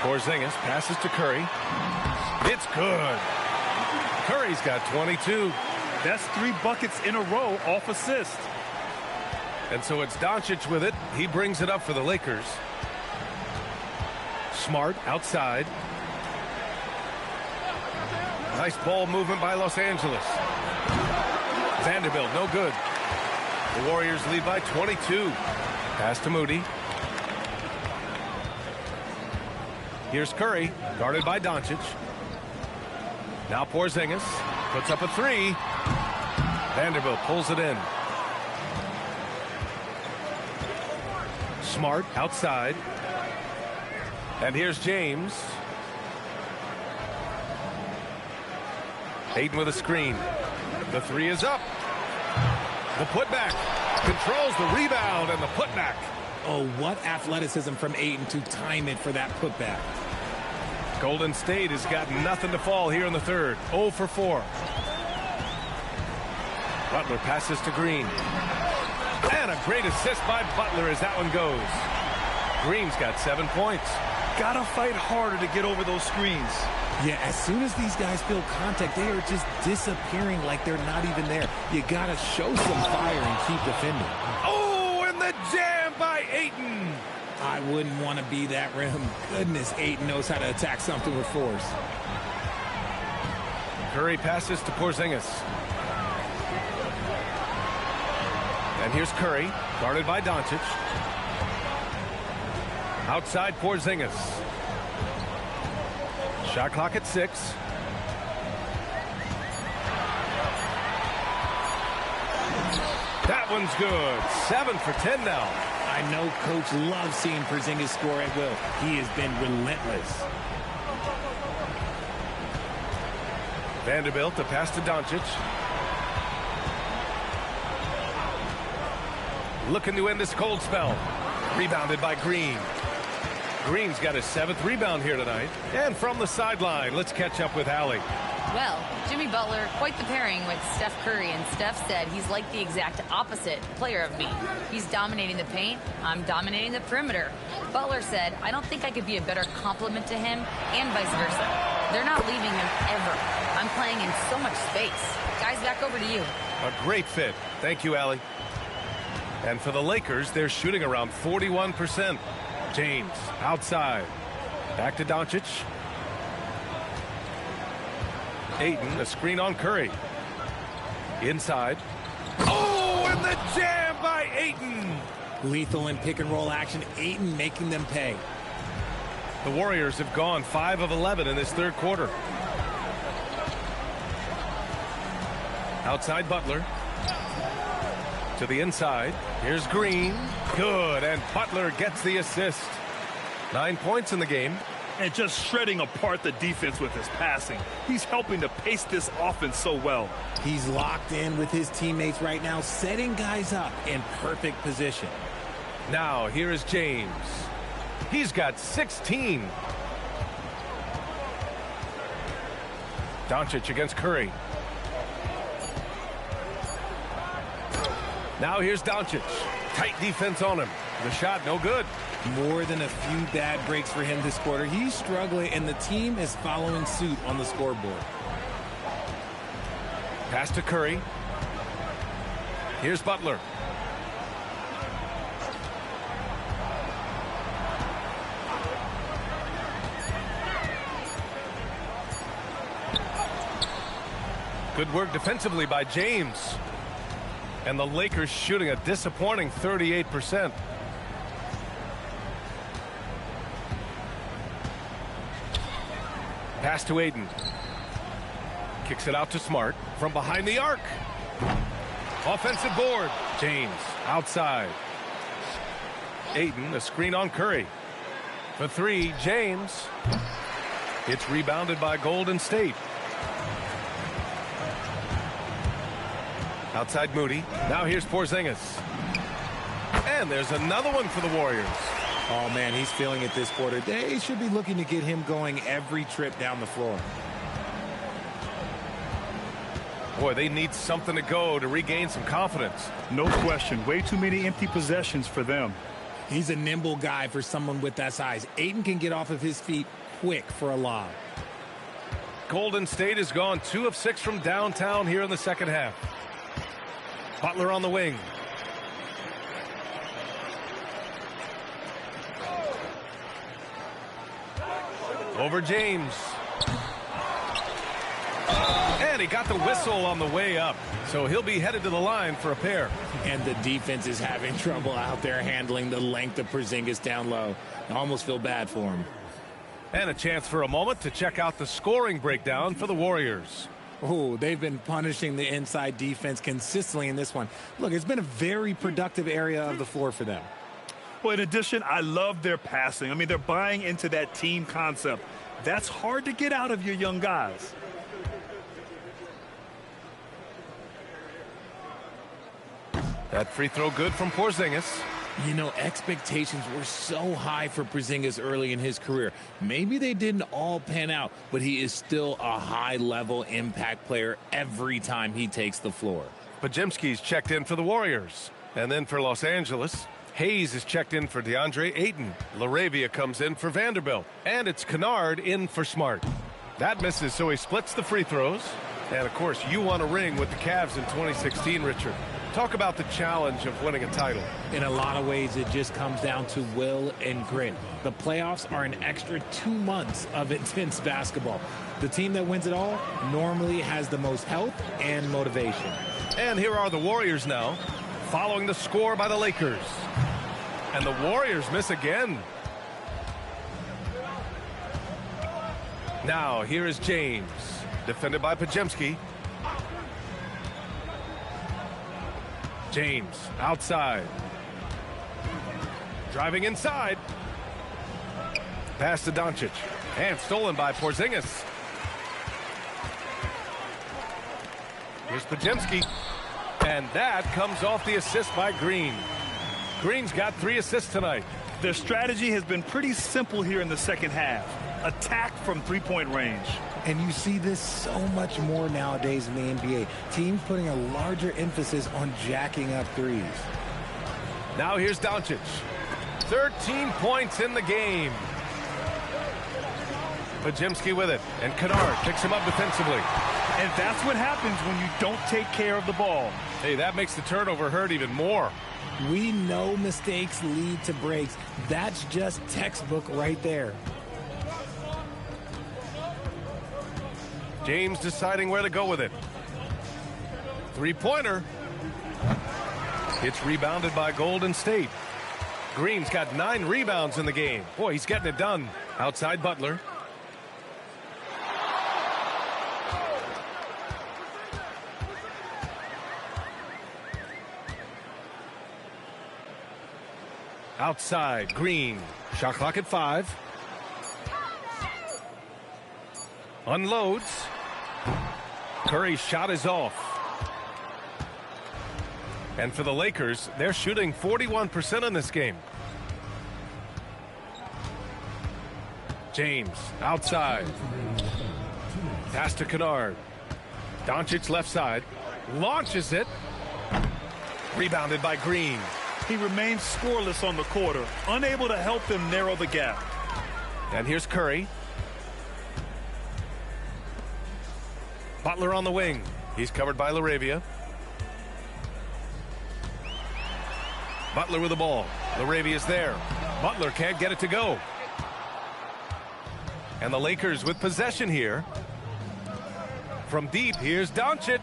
[SPEAKER 2] Porzingis passes to Curry. It's good. Curry's got 22.
[SPEAKER 3] That's 3 buckets in a row off assist.
[SPEAKER 2] And so it's Doncic with it. He brings it up for the Lakers. Smart outside. Nice ball movement by Los Angeles. Vanderbilt, no good. The Warriors lead by 22. Pass to Moody. Here's Curry, guarded by Doncic. Now Porzingis puts up a 3. Vanderbilt pulls it in. Smart outside. And here's James. Ayton with a screen. The 3 is up. The putback. Controls the rebound and the putback.
[SPEAKER 4] Oh, what athleticism from Ayton to time it for that putback.
[SPEAKER 2] Golden State has got nothing to fall here in the third. 0 for 4. Butler passes to Green. And a great assist by Butler as that one goes. Green's got 7 points.
[SPEAKER 3] Gotta fight harder to get over those screens.
[SPEAKER 4] Yeah, as soon as these guys feel contact, they are just disappearing like they're not even there. You gotta show some fire and keep defending.
[SPEAKER 2] Oh, and the jam by Ayton.
[SPEAKER 4] I wouldn't want to be that rim. Goodness, Ayton knows how to attack something with force.
[SPEAKER 2] Curry passes to Porzingis. And here's Curry, guarded by Doncic. Outside Porzingis. Shot clock at 6. That one's good. 7 for 10 now.
[SPEAKER 4] I know Coach loves seeing Porzingis score at will. He has been relentless.
[SPEAKER 2] Vanderbilt, the pass to Doncic. Looking to end this cold spell. Rebounded by Green. Green's got his 7th rebound here tonight. And from the sideline, let's catch up with Allie.
[SPEAKER 5] Well, Jimmy Butler, quite the pairing with Steph Curry, and Steph said he's like the exact opposite player of me. He's dominating the paint, I'm dominating the perimeter. Butler said, I don't think I could be a better complement to him, and vice versa. They're not leaving him ever. I'm playing in so much space. Guys, back over to you.
[SPEAKER 2] A great fit. Thank you, Allie. And for the Lakers, they're shooting around 41%. James outside. Back to Doncic. Ayton, a screen on Curry. Inside. Oh, and the jam by Ayton.
[SPEAKER 4] Lethal in pick and roll action. Ayton making them pay.
[SPEAKER 2] The Warriors have gone 5 of 11 in this third quarter. Outside Butler. To the inside. Here's Green. Good, and Butler gets the assist. 9 points in the game.
[SPEAKER 3] And just shredding apart the defense with his passing. He's helping to pace this offense so well.
[SPEAKER 4] He's locked in with his teammates right now, setting guys up in perfect position.
[SPEAKER 2] Now, here is James. He's got 16. Doncic against Curry. Now here's Doncic. Tight defense on him. The shot, no good.
[SPEAKER 4] More than a few bad breaks for him this quarter. He's struggling, and the team is following suit on the scoreboard.
[SPEAKER 2] Pass to Curry. Here's Butler. Good work defensively by James. And the Lakers shooting a disappointing 38%. Pass to Aiden. Kicks it out to Smart from behind the arc. Offensive board. James outside. Aiden, a screen on Curry. For three, James. It's rebounded by Golden State. Outside Moody. Now here's Porzingis. And there's another one for the Warriors.
[SPEAKER 4] Oh, man, he's feeling it this quarter. They should be looking to get him going every trip down the floor.
[SPEAKER 2] Boy, they need something to go to regain some confidence.
[SPEAKER 3] No question. Way too many empty possessions for them.
[SPEAKER 4] He's a nimble guy for someone with that size. Aiden can get off of his feet quick for a lob.
[SPEAKER 2] Golden State has gone 2 of 6 from downtown here in the second half. Butler on the wing. Over James. And he got the whistle on the way up. So he'll be headed to the line for a pair.
[SPEAKER 4] And the defense is having trouble out there handling the length of Porzingis down low. I almost feel bad for him.
[SPEAKER 2] And a chance for a moment to check out the scoring breakdown for the Warriors.
[SPEAKER 4] Oh, they've been punishing the inside defense consistently in this one. Look, it's been a very productive area of the floor for them.
[SPEAKER 3] Well, in addition, I love their passing. I mean, they're buying into that team concept. That's hard to get out of your young guys.
[SPEAKER 2] That free throw good from Porzingis.
[SPEAKER 4] You know, expectations were so high for Porzingis early in his career. Maybe they didn't all pan out, but he is still a high-level impact player every time he takes the floor.
[SPEAKER 2] Podziemski's checked in for the Warriors. And then for Los Angeles, Hayes is checked in for DeAndre Ayton. LaRavia comes in for Vanderbilt. And it's Kennard in for Smart. That misses, so he splits the free throws. And, of course, you won a ring with the Cavs in 2016, Richard. Talk about the challenge of winning a title.
[SPEAKER 4] In a lot of ways, it just comes down to will and grit. The playoffs are an extra 2 months of intense basketball. The team that wins it all normally has the most health and motivation.
[SPEAKER 2] And here are the Warriors now, following the score by the Lakers. And the Warriors miss again. Now, here is James, defended by Podziemski. James outside. Driving inside. Pass to Doncic. And stolen by Porzingis. Here's Podziemski. And that comes off the assist by Green. Green's got 3 assists tonight.
[SPEAKER 3] Their strategy has been pretty simple here in the second half. Attack from three-point range.
[SPEAKER 4] And you see this so much more nowadays in the NBA. Teams putting a larger emphasis on jacking up threes.
[SPEAKER 2] Now here's Doncic. 13 points in the game. Podziemski with it. And Kennard picks him up defensively.
[SPEAKER 3] And that's what happens when you don't take care of the ball.
[SPEAKER 2] Hey, that makes the turnover hurt even more.
[SPEAKER 4] We know mistakes lead to breaks. That's just textbook right there.
[SPEAKER 2] James deciding where to go with it. Three-pointer. It's rebounded by Golden State. Green's got 9 rebounds in the game. Boy, he's getting it done. Outside Butler. Outside Green. Shot clock at 5. Unloads. Curry's shot is off. And for the Lakers, they're shooting 41% in this game. James outside. Pass to Kennard. Doncic left side. Launches it. Rebounded by Green.
[SPEAKER 3] He remains scoreless on the quarter, unable to help them narrow the gap.
[SPEAKER 2] And here's Curry. Butler on the wing. He's covered by LaRavia. Butler with the ball. LaRavia's there. Butler can't get it to go. And the Lakers with possession here. From deep, here's Doncic.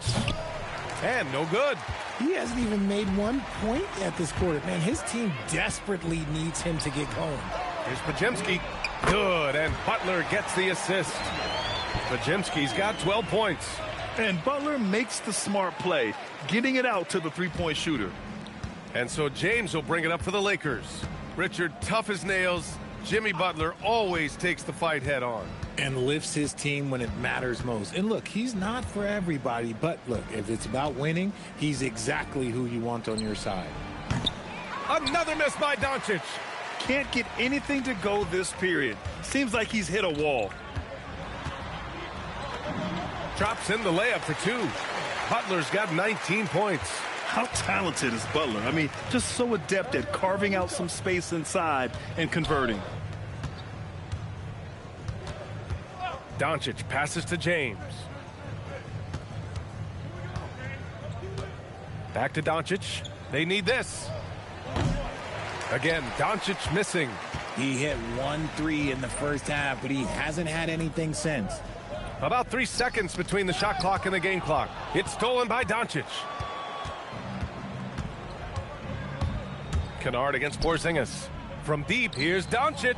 [SPEAKER 2] And no good.
[SPEAKER 4] He hasn't even made 1 point at this quarter. Man, his team desperately needs him to get going.
[SPEAKER 2] Here's Podziemski. Good, and Butler gets the assist. Podziemski's got 12 points.
[SPEAKER 3] And Butler makes the smart play, getting it out to the three-point shooter.
[SPEAKER 2] And so James will bring it up for the Lakers. Richard, tough as nails. Jimmy Butler always takes the fight head on.
[SPEAKER 4] And lifts his team when it matters most. And look, he's not for everybody, but look, if it's about winning, he's exactly who you want on your side.
[SPEAKER 2] Another miss by Doncic.
[SPEAKER 3] Can't get anything to go this period. Seems like he's hit a wall.
[SPEAKER 2] Drops in the layup for two. Butler's got 19 points.
[SPEAKER 3] How talented is Butler? I mean, just so adept at carving out some space inside and converting.
[SPEAKER 2] Doncic passes to James. Back to Doncic. They need this. Again, Doncic missing.
[SPEAKER 4] He hit 1 3 in the first half, but he hasn't had anything since.
[SPEAKER 2] About 3 seconds between the shot clock and the game clock. It's stolen by Doncic. Kennard against Porzingis. From deep, here's Doncic.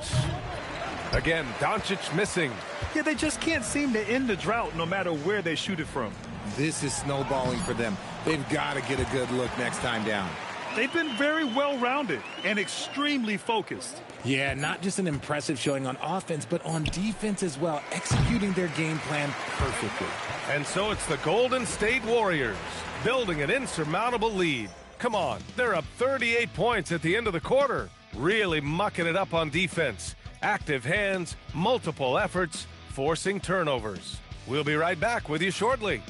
[SPEAKER 2] Again, Doncic missing.
[SPEAKER 3] Yeah, they just can't seem to end the drought no matter where they shoot it from.
[SPEAKER 4] This is snowballing for them. They've got to get a good look next time down.
[SPEAKER 3] They've been very well-rounded and extremely focused.
[SPEAKER 4] Yeah, not just an impressive showing on offense, but on defense as well, executing their game plan perfectly.
[SPEAKER 2] And so it's the Golden State Warriors building an insurmountable lead. Come on, they're up 38 points at the end of the quarter. Really mucking it up on defense. Active hands, multiple efforts, forcing turnovers. We'll be right back with you shortly.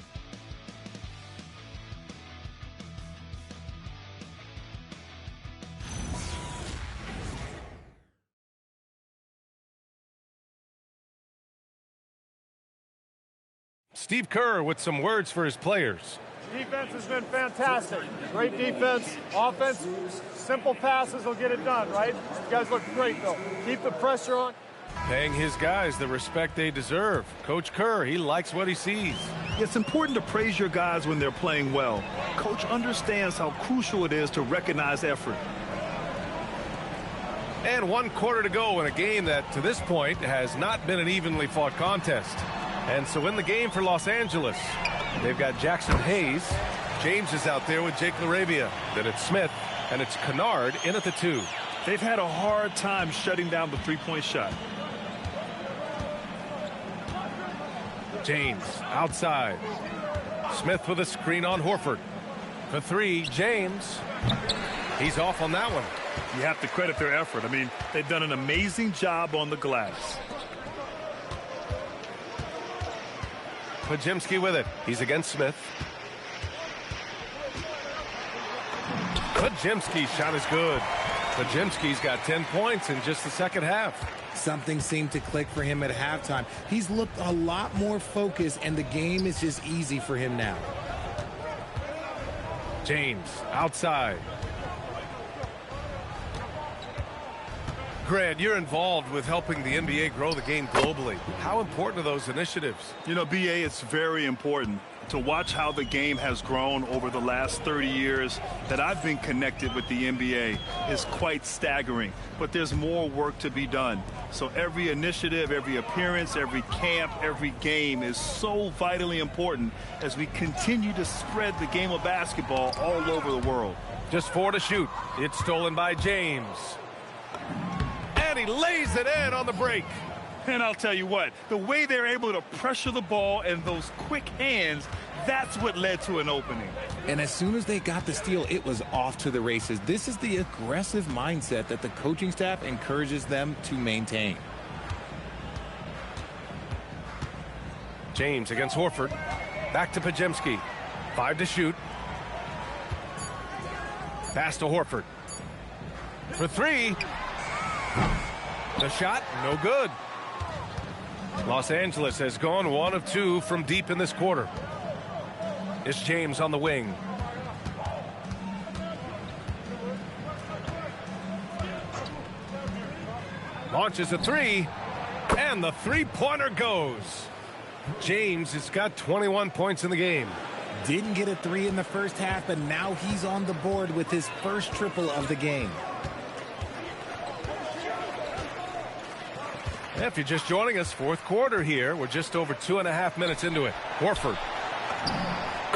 [SPEAKER 2] Steve Kerr with some words for his players.
[SPEAKER 7] Defense has been fantastic. Great defense. Offense, simple passes will get it done, right? You guys look great, though. Keep the pressure on.
[SPEAKER 2] Paying his guys the respect they deserve. Coach Kerr, he likes what he sees.
[SPEAKER 3] It's important to praise your guys when they're playing well. Coach understands how crucial it is to recognize effort.
[SPEAKER 2] And 1 quarter to go in a game that, to this point, has not been an evenly fought contest. And so in the game for Los Angeles, they've got Jackson Hayes. James is out there with Jake LaRavia. Then it's Smith, and it's Kennard in at the 2.
[SPEAKER 3] They've had a hard time shutting down the three-point shot.
[SPEAKER 2] James outside. Smith with a screen on Horford. For 3, James. He's off on that one.
[SPEAKER 3] You have to credit their effort. I mean, they've done an amazing job on the glass.
[SPEAKER 2] Podziemski with it. He's against Smith. Podziemski's shot is good. Podziemski's got 10 points in just the second half.
[SPEAKER 4] Something seemed to click for him at halftime. He's looked a lot more focused, and the game is just easy for him now.
[SPEAKER 2] James outside. Grant, you're involved with helping the NBA grow the game globally. How important are those initiatives?
[SPEAKER 3] You know, BA, it's very important to watch how the game has grown over the last 30 years that I've been connected with the NBA is quite staggering. But there's more work to be done. So every initiative, every appearance, every camp, every game is so vitally important as we continue to spread the game of basketball all over the world.
[SPEAKER 2] Just 4 to shoot. It's stolen by James. And he lays it in on the break.
[SPEAKER 3] And I'll tell you what, the way they're able to pressure the ball and those quick hands, that's what led to an opening.
[SPEAKER 4] And as soon as they got the steal, it was off to the races. This is the aggressive mindset that the coaching staff encourages them to maintain.
[SPEAKER 2] James against Horford. Back to Podziemski. 5 to shoot. Pass to Horford. For three. The shot, no good. Los Angeles has gone 1 of 2 from deep in this quarter. It's James on the wing. Launches a three, and the three-pointer goes. James has got 21 points in the game.
[SPEAKER 4] Didn't get a three in the first half, but now he's on the board with his first triple of the game.
[SPEAKER 2] If you're just joining us, fourth quarter here. We're just over 2.5 minutes into it. Horford.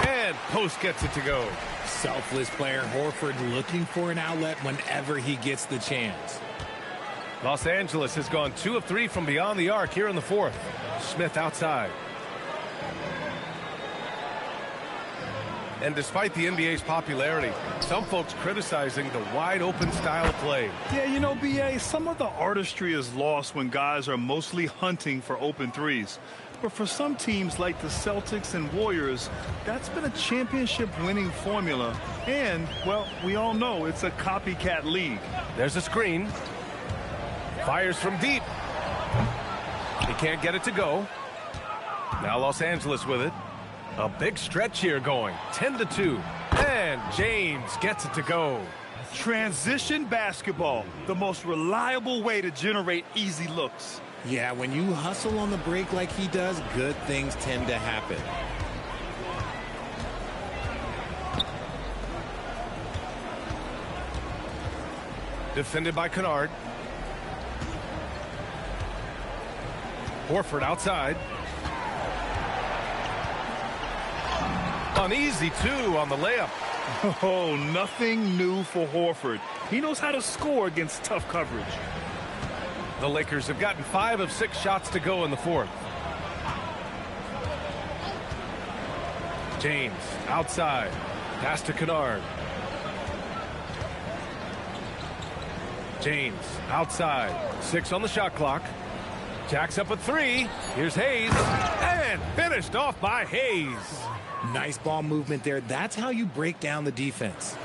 [SPEAKER 2] And Post gets it to go.
[SPEAKER 4] Selfless player Horford looking for an outlet whenever he gets the chance.
[SPEAKER 2] Los Angeles has gone 2 of 3 from beyond the arc here in the fourth. Smith outside. And despite the NBA's popularity, some folks criticizing the wide-open style of play.
[SPEAKER 3] Yeah, you know, B.A., some of the artistry is lost when guys are mostly hunting for open threes. But for some teams like the Celtics and Warriors, that's been a championship-winning formula. And, well, we all know it's a copycat league.
[SPEAKER 2] There's a screen. Fires from deep. He can't get it to go. Now Los Angeles with it. A big stretch here going. 10-2. And James gets it to go.
[SPEAKER 3] Transition basketball, the most reliable way to generate easy looks.
[SPEAKER 4] Yeah, when you hustle on the break like he does, good things tend to happen.
[SPEAKER 2] Defended by Kennard. Horford outside. An easy two on the layup.
[SPEAKER 3] Oh, nothing new for Horford. He knows how to score against tough coverage.
[SPEAKER 2] The Lakers have gotten 5 of 6 shots to go in the fourth. James outside. Pass to Kennard. James outside. 6 on the shot clock. Jacks up a 3. Here's Hayes. And finished off by Hayes.
[SPEAKER 4] Nice ball movement there. That's how you break down the defense.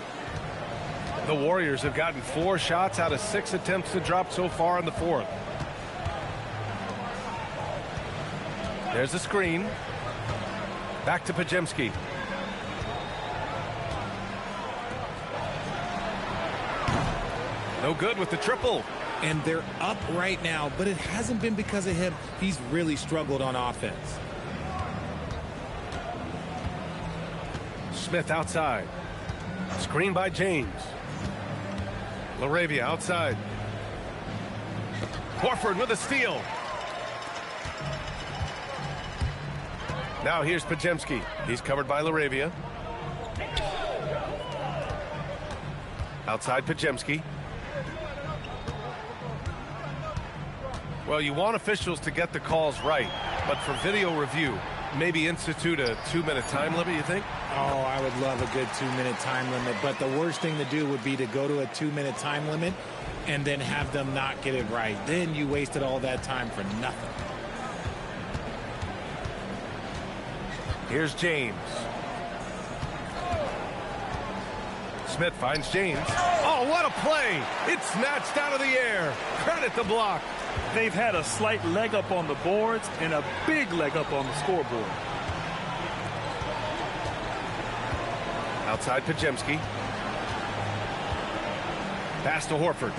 [SPEAKER 2] The Warriors have gotten 4 shots out of 6 attempts to drop so far in the fourth. There's a screen. Back to Podziemski. No good with the triple.
[SPEAKER 4] And they're up right now, but it hasn't been because of him. He's really struggled on offense.
[SPEAKER 2] Smith outside. Screen by James. LaRavia outside. Horford with a steal. Now here's Podziemski. He's covered by LaRavia. Outside Podziemski. Well, you want officials to get the calls right, but for video review, maybe institute a 2-minute time limit, you think?
[SPEAKER 4] Oh, I would love a good 2-minute time limit, but the worst thing to do would be to go to a 2-minute time limit and then have them not get it right. Then you wasted all that time for nothing.
[SPEAKER 2] Here's James. Smith finds James. Oh, what a play! It's snatched out of the air. Credit the block.
[SPEAKER 3] They've had a slight leg up on the boards and a big leg up on the scoreboard.
[SPEAKER 2] Outside Podziemski. Pass to Horford.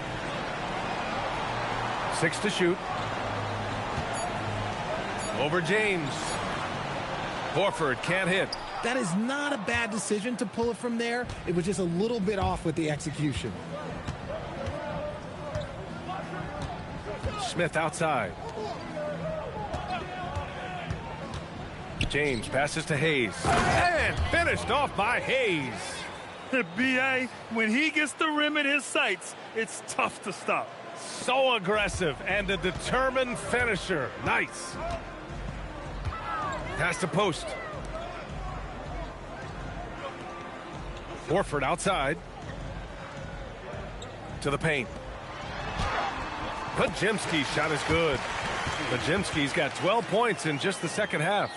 [SPEAKER 2] 6 to shoot. Over James. Horford can't hit.
[SPEAKER 4] That is not a bad decision to pull it from there. It was just a little bit off with the execution.
[SPEAKER 2] Smith outside. James passes to Hayes. And finished off by Hayes.
[SPEAKER 3] B.A., when he gets the rim in his sights, it's tough to stop.
[SPEAKER 2] So aggressive and a determined finisher. Nice. Pass to Post. Horford outside. To the paint. Podziemski's shot is good. Podziemski's got 12 points in just the second half.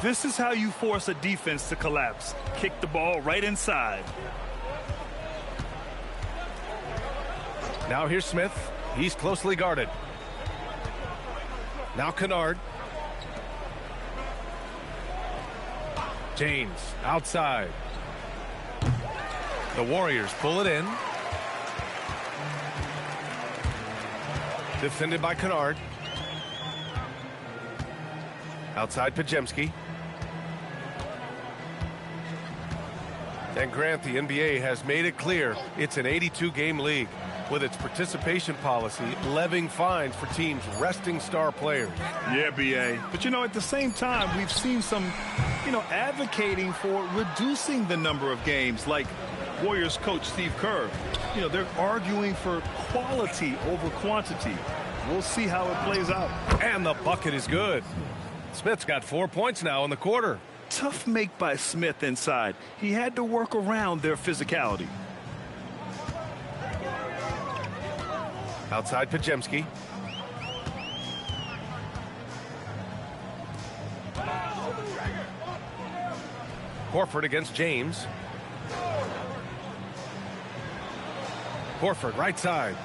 [SPEAKER 3] This is how you force a defense to collapse. Kick the ball right inside.
[SPEAKER 2] Now here's Smith. He's closely guarded. Now Kennard. James outside. The Warriors pull it in. Defended by Kennard. Outside Pajemski. And Grant, the NBA has made it clear it's an 82-game league with its participation policy levying fines for teams resting star players.
[SPEAKER 3] Yeah, B.A. But, you know, at the same time, we've seen some, advocating for reducing the number of games, like Warriors coach Steve Kerr. They're arguing for quality over quantity. We'll see how it plays out.
[SPEAKER 2] And the bucket is good. Smith's got 4 points now in the quarter.
[SPEAKER 3] Tough make by Smith inside. He had to work around their physicality.
[SPEAKER 2] Outside Pajemski. Horford against James. Horford right side.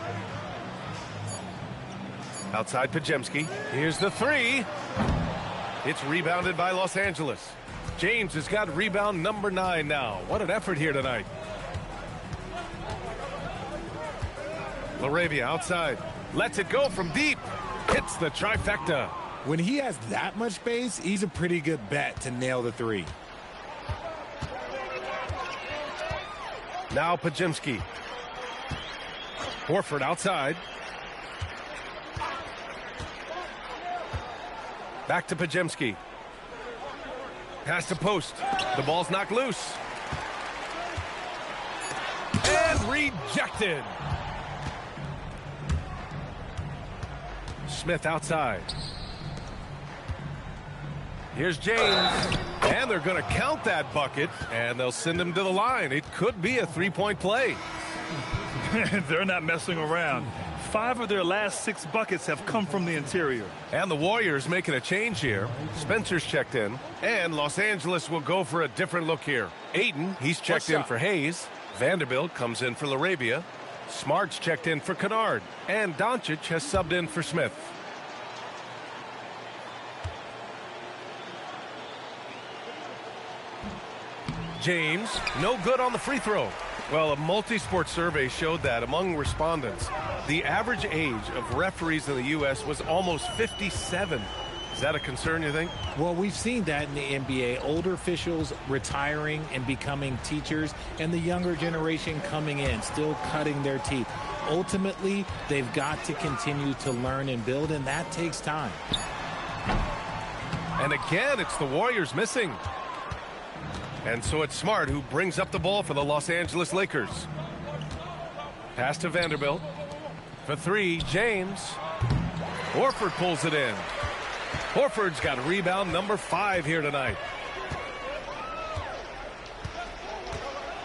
[SPEAKER 2] Outside Pajemski. Here's the three. It's rebounded by Los Angeles. James has got rebound number 9 now. What an effort here tonight. LaRavia outside. Lets it go from deep. Hits the trifecta.
[SPEAKER 4] When he has that much space, he's a pretty good bet to nail the three.
[SPEAKER 2] Now Pajemski. Horford outside. Back to Pajemski. Pass to post. The ball's knocked loose. And rejected. Smith outside. Here's James. And they're going to count that bucket. And they'll send him to the line. It could be a three-point play.
[SPEAKER 3] They're not messing around. 5 of their last 6 buckets have come from the interior.
[SPEAKER 2] And the Warriors making a change here. Spencer's checked in. And Los Angeles will go for a different look here. Ayton, he's checked in for Hayes. Vanderbilt comes in for LaRavia. Smart's checked in for Kennard. And Doncic has subbed in for Smith. James, no good on the free throw. Well, a multi-sport survey showed that among respondents, the average age of referees in the U.S. was almost 57. Is that a concern, you think?
[SPEAKER 4] Well, we've seen that in the NBA. Older officials retiring and becoming teachers, and the younger generation coming in, still cutting their teeth. Ultimately, they've got to continue to learn and build, and that takes time.
[SPEAKER 2] And again, it's the Warriors missing. And so it's Smart who brings up the ball for the Los Angeles Lakers. Pass to Vanderbilt. For 3, James. Horford pulls it in. Horford's got rebound number 5 here tonight.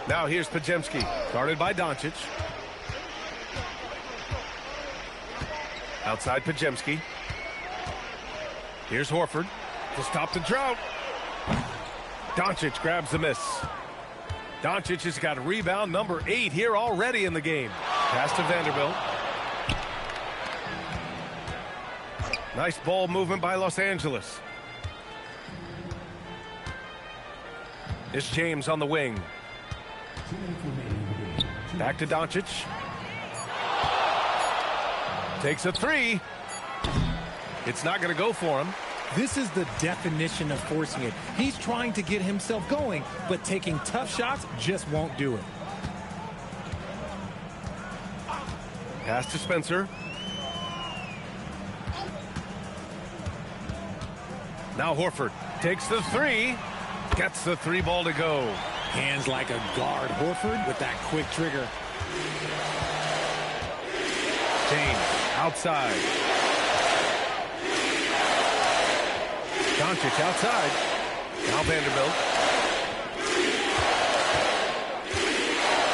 [SPEAKER 2] Now here's Pajemski, guarded by Doncic. Outside Pajemski. Here's Horford to stop the drought. Doncic grabs the miss. Doncic has got rebound number 8 here already in the game. Pass to Vanderbilt. Nice ball movement by Los Angeles. It's James on the wing. Back to Doncic. Takes a 3. It's not going to go for him.
[SPEAKER 4] This is the definition of forcing it. He's trying to get himself going, but taking tough shots just won't do it.
[SPEAKER 2] Pass to Spencer. Now Horford takes the 3. Gets the 3 ball to go.
[SPEAKER 4] Hands like a guard. Horford with that quick trigger.
[SPEAKER 2] James outside. Doncic outside. Now Vanderbilt.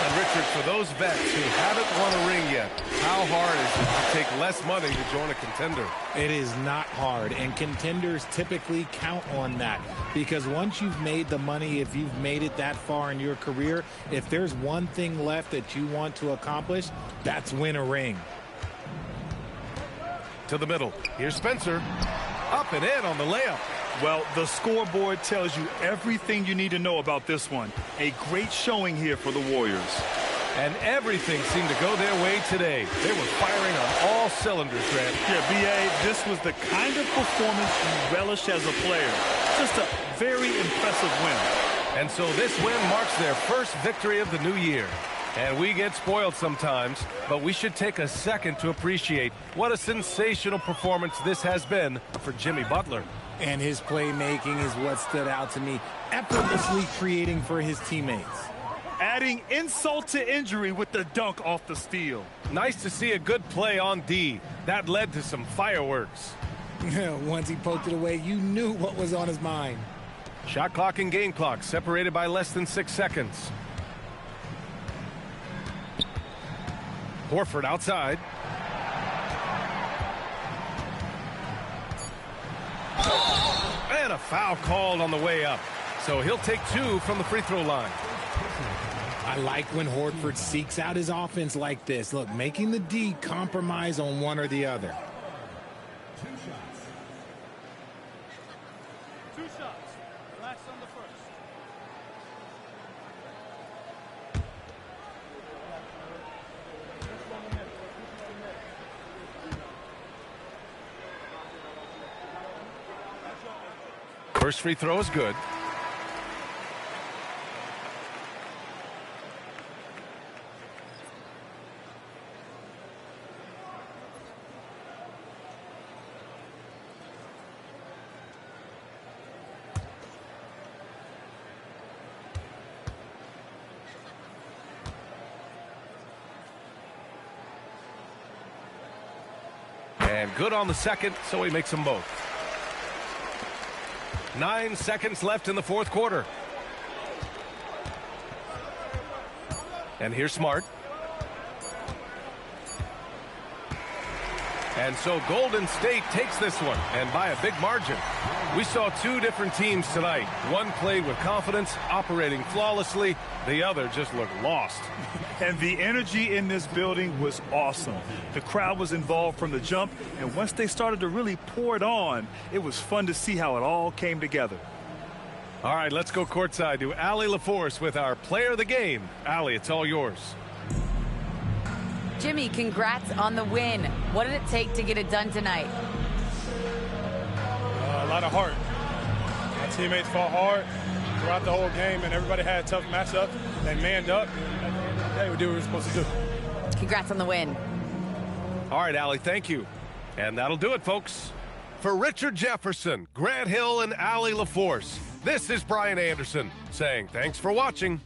[SPEAKER 2] And Richard, for those vets who haven't won a ring yet, how hard is it to take less money to join a contender?
[SPEAKER 4] It is not hard, and contenders typically count on that because once you've made the money, if you've made it that far in your career, if there's one thing left that you want to accomplish, that's win a ring.
[SPEAKER 2] To the middle. Here's Spencer. Up and in on the layup.
[SPEAKER 3] Well, the scoreboard tells you everything you need to know about this one. A great showing here for the Warriors.
[SPEAKER 2] And everything seemed to go their way today. They were firing on all cylinders, Grant.
[SPEAKER 3] Yeah, B.A., this was the kind of performance you relish as a player. Just a very impressive win.
[SPEAKER 2] And so this win marks their first victory of the new year. And we get spoiled sometimes, but we should take a second to appreciate what a sensational performance this has been for Jimmy Butler.
[SPEAKER 4] And his playmaking is what stood out to me, effortlessly creating for his teammates.
[SPEAKER 3] Adding insult to injury with the dunk off the steal.
[SPEAKER 2] Nice to see a good play on D. That led to some fireworks.
[SPEAKER 4] Once he poked it away, you knew what was on his mind.
[SPEAKER 2] Shot clock and game clock separated by less than 6 seconds. Horford outside. And a foul called on the way up. So he'll take 2 from the free throw line.
[SPEAKER 4] I like when Horford seeks out his offense like this. Look, making the D compromise on one or the other.
[SPEAKER 1] 2 shots. 2 shots. Relax on the first.
[SPEAKER 2] First free throw is good. And good on the second, so he makes them both. 9 seconds left in the fourth quarter. And here's Smart. And so Golden State takes this one, and by a big margin. We saw 2 different teams tonight. One played with confidence, operating flawlessly. The other just looked lost.
[SPEAKER 3] And the energy in this building was awesome. The crowd was involved from the jump, and once they started to really pour it on, it was fun to see how it all came together.
[SPEAKER 2] All right, let's go courtside to Allie LaForce with our player of the game. Allie, it's all yours.
[SPEAKER 5] Jimmy, congrats on the win. What did it take to get it done tonight?
[SPEAKER 7] A lot of heart. My teammates fought hard throughout the whole game, and everybody had a tough matchup. They manned up, and at the end of the day, we did what we were supposed to do.
[SPEAKER 5] Congrats on the win.
[SPEAKER 2] All right, Allie, thank you. And that'll do it, folks. For Richard Jefferson, Grant Hill, and Allie LaForce, this is Brian Anderson saying thanks for watching.